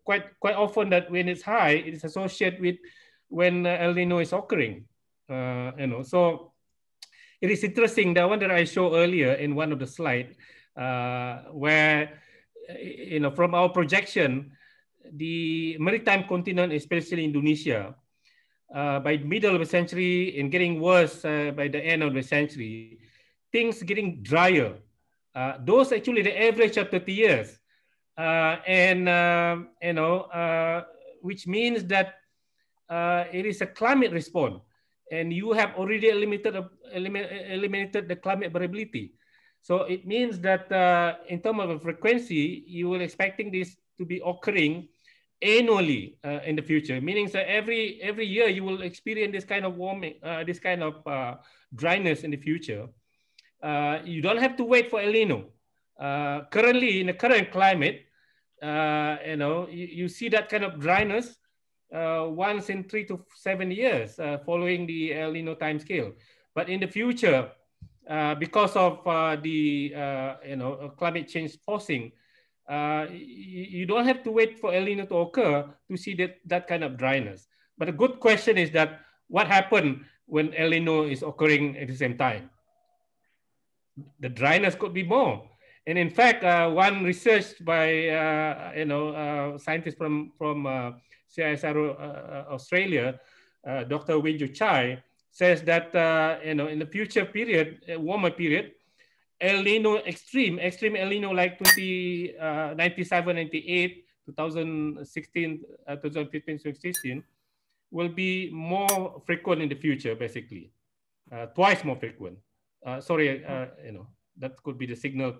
quite often that when it's high, it is associated with when El Nino is occurring. So it is interesting, the one that I showed earlier in one of the slides, where from our projection, the maritime continent, especially Indonesia, by the middle of the century and getting worse by the end of the century, things getting drier. Those actually the average of 30 years, which means that it is a climate response, and you have already eliminated the climate variability. So it means that in terms of frequency, you will expecting this to be occurring annually in the future, meaning that every year you will experience this kind of warming, this kind of dryness in the future. You don't have to wait for El Nino. Currently, in the current climate, you see that kind of dryness once in 3 to 7 years following the El Nino time scale. But in the future, because of the climate change forcing, you don't have to wait for El Nino to occur to see that kind of dryness. But a good question is that what happened when El Nino is occurring at the same time? The dryness could be more. And in fact, one research by scientists from CSIRO Australia, Dr. Winju Chai, says that in the future period, warmer period, El Nino extreme El Nino like 1997, 98, 2016, 2015, 2016 will be more frequent in the future, basically, twice more frequent. Sorry, that could be the signal.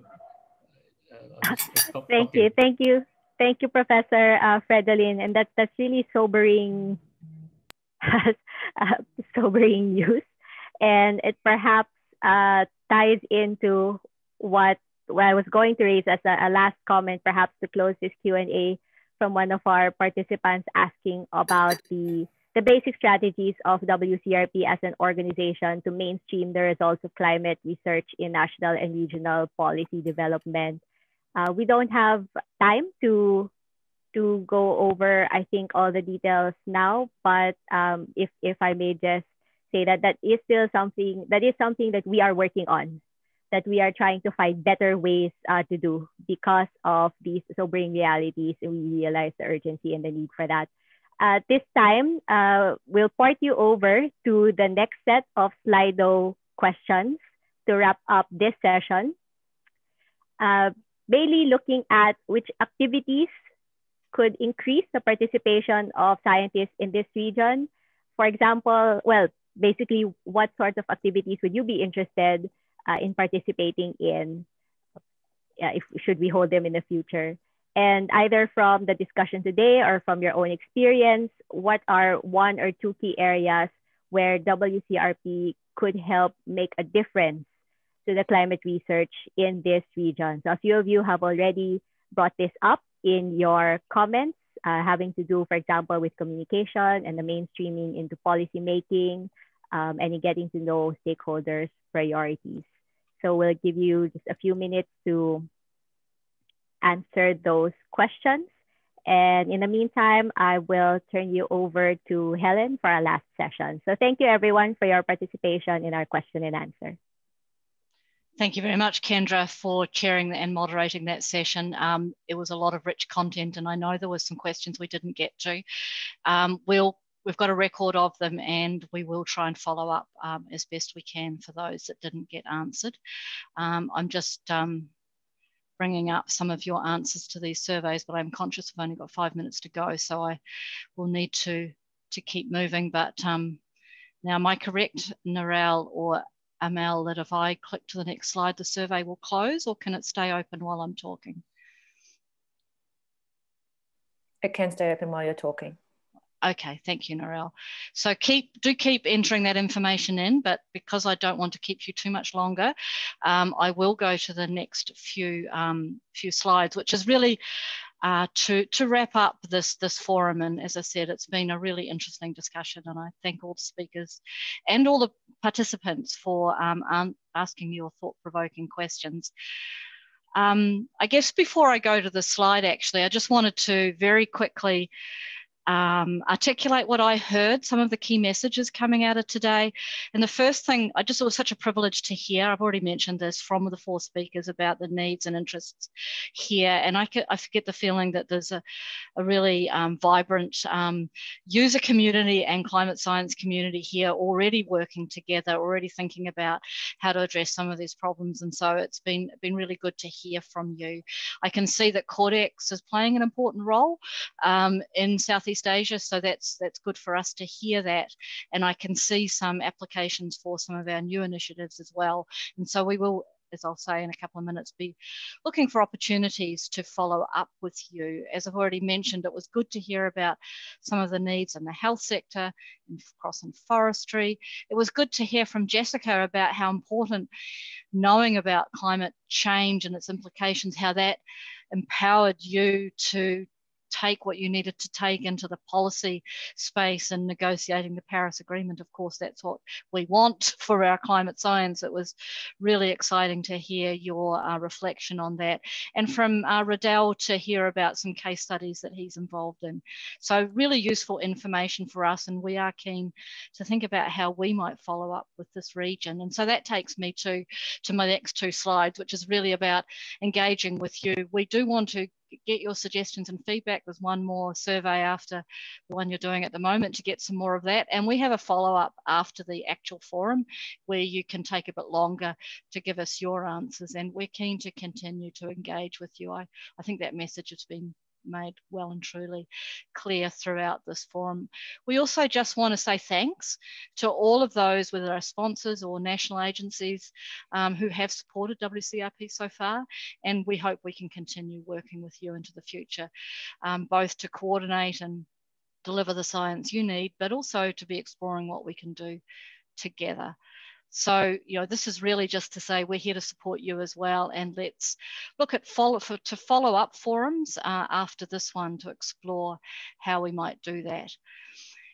Thank you, Professor Fredolin, and that's really sobering, sobering news, and it perhaps ties into what I was going to raise as a last comment, perhaps to close this Q&A, from one of our participants asking about the basic strategies of WCRP as an organization to mainstream the results of climate research in national and regional policy development. We don't have time to go over, I think, all the details now, but if I may just say that is still something that we are working on, that we are trying to find better ways to do because of these sobering realities, and we realize the urgency and the need for that. This time, we'll port you over to the next set of Slido questions to wrap up this session. Mainly looking at which activities could increase the participation of scientists in this region. For example, well, basically, what sorts of activities would you be interested in participating in, should we hold them in the future? And either from the discussion today or from your own experience, what are one or two key areas where WCRP could help make a difference to the climate research in this region? So a few of you have already brought this up in your comments, having to do, for example, with communication and the mainstreaming into policy making, and in getting to know stakeholders' priorities. So we'll give you just a few minutes to answer those questions. And in the meantime, I will turn you over to Helen for our last session. So thank you everyone for your participation in our question and answer. Thank you very much, Kendra, for chairing and moderating that session. It was a lot of rich content, and I know there were some questions we didn't get to. We've got a record of them, and we will try and follow up as best we can for those that didn't get answered. I'm just bringing up some of your answers to these surveys, but I'm conscious we've only got 5 minutes to go, so I will need to keep moving. But now, am I correct, Narelle or Amel, that if I click to the next slide, the survey will close, or can it stay open while I'm talking? It can stay open while you're talking. Okay, thank you, Narelle. So do keep entering that information in, but because I don't want to keep you too much longer, I will go to the next few slides, which is really to wrap up this forum. And as I said, it's been a really interesting discussion, and I thank all the speakers and all the participants for asking your thought-provoking questions. I guess before I go to the slide, actually, I just wanted to very quickly articulate what I heard, some of the key messages coming out of today. And the first thing, it was such a privilege to hear, I've already mentioned this, from the 4 speakers about the needs and interests here. And I get the feeling that there's a really vibrant user community and climate science community here already working together, already thinking about how to address some of these problems. And so it's been really good to hear from you. I can see that CORDEX is playing an important role in Southeast Asia, so that's good for us to hear that, and I can see some applications for some of our new initiatives as well. And so we will, as I'll say in a couple of minutes, be looking for opportunities to follow up with you. As I've already mentioned, it was good to hear about some of the needs in the health sector, and cross and forestry. It was good to hear from Jessica about how important knowing about climate change and its implications, how that empowered you to take what you needed to take into the policy space and negotiating the Paris Agreement. Of course, that's what we want for our climate science. It was really exciting to hear your reflection on that. And from Riddell to hear about some case studies that he's involved in. So really useful information for us, and we are keen to think about how we might follow up with this region. And so that takes me to my next two slides, which is really about engaging with you. We do want to get your suggestions and feedback. There's one more survey after the one you're doing at the moment to get some more of that. And we have a follow-up after the actual forum where you can take a bit longer to give us your answers. And we're keen to continue to engage with you. I think that message has been made well and truly clear throughout this forum. We also just want to say thanks to all of those, whether they're sponsors or national agencies, who have supported WCRP so far, and we hope we can continue working with you into the future, both to coordinate and deliver the science you need, but also to be exploring what we can do together. So, this is really just to say we're here to support you as well, and let's look at follow up forums after this one to explore how we might do that.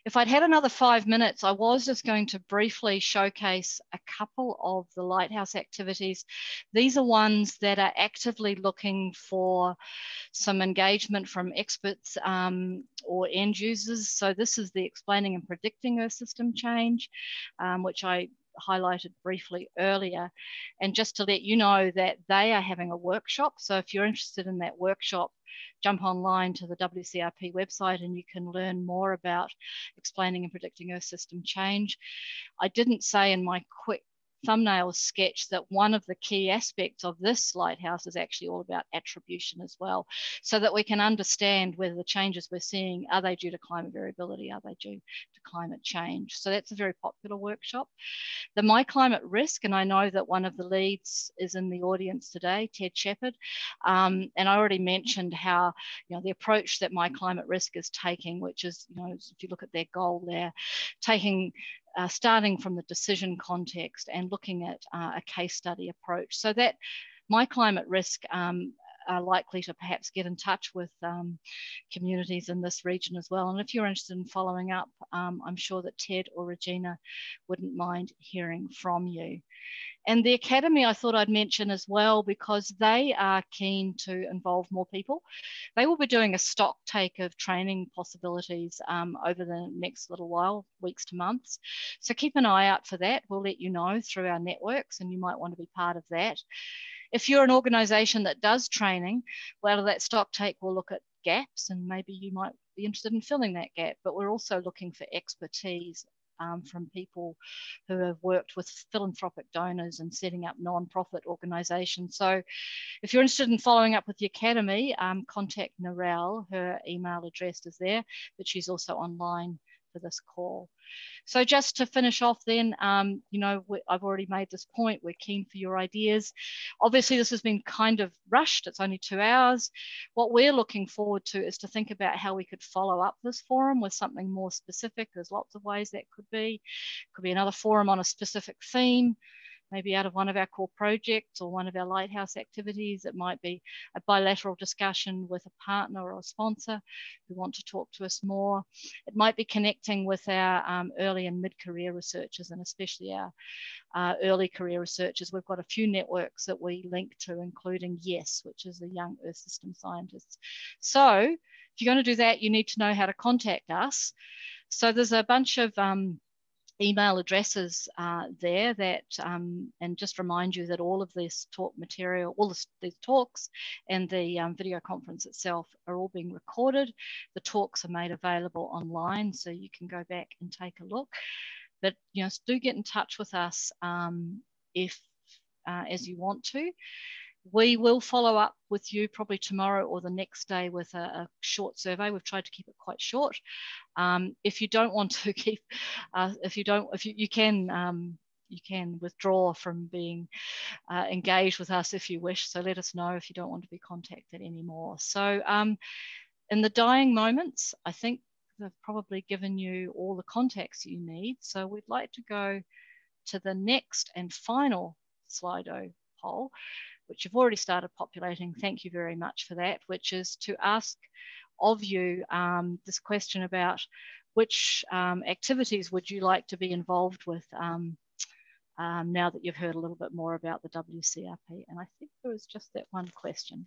If I'd had another 5 minutes, I was just going to briefly showcase a couple of the Lighthouse activities. These are ones that are actively looking for some engagement from experts or end users. So this is the Explaining and Predicting Earth System Change, which I highlighted briefly earlier. And just to let you know that they are having a workshop. So if you're interested in that workshop, jump online to the WCRP website and you can learn more about explaining and predicting Earth system change. I didn't say in my quick thumbnail sketch that one of the key aspects of this lighthouse is actually all about attribution as well, so that we can understand whether the changes we're seeing, are they due to climate variability, are they due to climate change? So that's a very popular workshop. The My Climate Risk, and I know that one of the leads is in the audience today, Ted Shepherd, and I already mentioned how the approach that My Climate Risk is taking, which is, if you look at their goal there, taking starting from the decision context and looking at a case study approach, so that My Climate Risk are likely to perhaps get in touch with communities in this region as well. And if you're interested in following up, I'm sure that Ted or Regina wouldn't mind hearing from you. And the Academy I thought I'd mention as well, because they are keen to involve more people. They will be doing a stock take of training possibilities over the next little while, weeks to months. So keep an eye out for that. We'll let you know through our networks, and you might want to be part of that. If you're an organisation that does training, well, that stock take will look at gaps, and maybe you might be interested in filling that gap. But we're also looking for expertise from people who have worked with philanthropic donors and setting up non-profit organisations. So if you're interested in following up with the Academy, contact Narelle. Her email address is there, but she's also online for this call. So just to finish off then, I've already made this point, we're keen for your ideas. Obviously this has been kind of rushed, it's only 2 hours. What we're looking forward to is to think about how we could follow up this forum with something more specific. There's lots of ways that could be. Could be another forum on a specific theme, maybe out of one of our core projects or one of our Lighthouse activities. It might be a bilateral discussion with a partner or a sponsor who want to talk to us more. It might be connecting with our early and mid-career researchers, and especially our early career researchers. We've got a few networks that we link to, including YES, which is the Young Earth System Scientists. So if you're going to do that, you need to know how to contact us. So there's a bunch of email addresses there that, and just remind you that all of this talk material, all these talks and the video conference itself are all being recorded. The talks are made available online, so you can go back and take a look. But do get in touch with us if, as you want to. We will follow up with you probably tomorrow or the next day with a short survey. We've tried to keep it quite short. If you don't want to keep, you can withdraw from being engaged with us if you wish. So let us know if you don't want to be contacted anymore. So in the dying moments, I think they've probably given you all the context you need. So we'd like to go to the next and final Slido poll, which you've already started populating. Thank you very much for that, which is to ask of you this question about which activities would you like to be involved with now that you've heard a little bit more about the WCRP. And I think there was just that one question.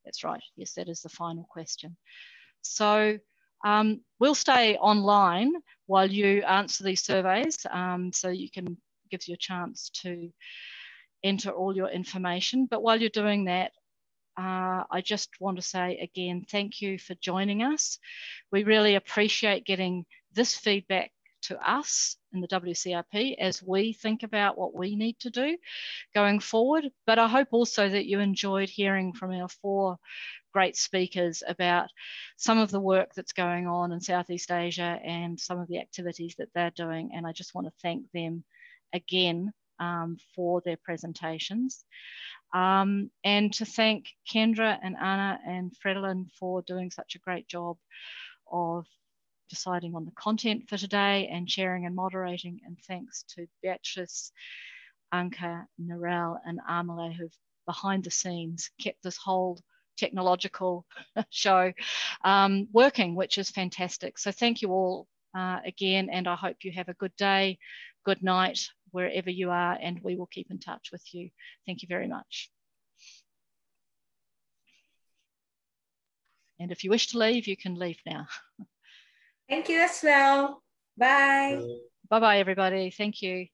That's right. Yes, that is the final question. So we'll stay online while you answer these surveys, so you can give you a chance to enter all your information. But while you're doing that, I just want to say again, thank you for joining us. We really appreciate getting this feedback to us in the WCRP as we think about what we need to do going forward. But I hope also that you enjoyed hearing from our 4 great speakers about some of the work that's going on in Southeast Asia and some of the activities that they're doing. And I just want to thank them again for their presentations. And to thank Kendra and Anna and Fredolin for doing such a great job of deciding on the content for today and sharing and moderating. And thanks to Beatrice, Anka, Narelle and Amale, who've behind the scenes kept this whole technological show working, which is fantastic. So thank you all again, and I hope you have a good day, good night, wherever you are, and we will keep in touch with you. Thank you very much. And if you wish to leave, you can leave now. Thank you as well. Bye. Bye-bye, everybody. Thank you.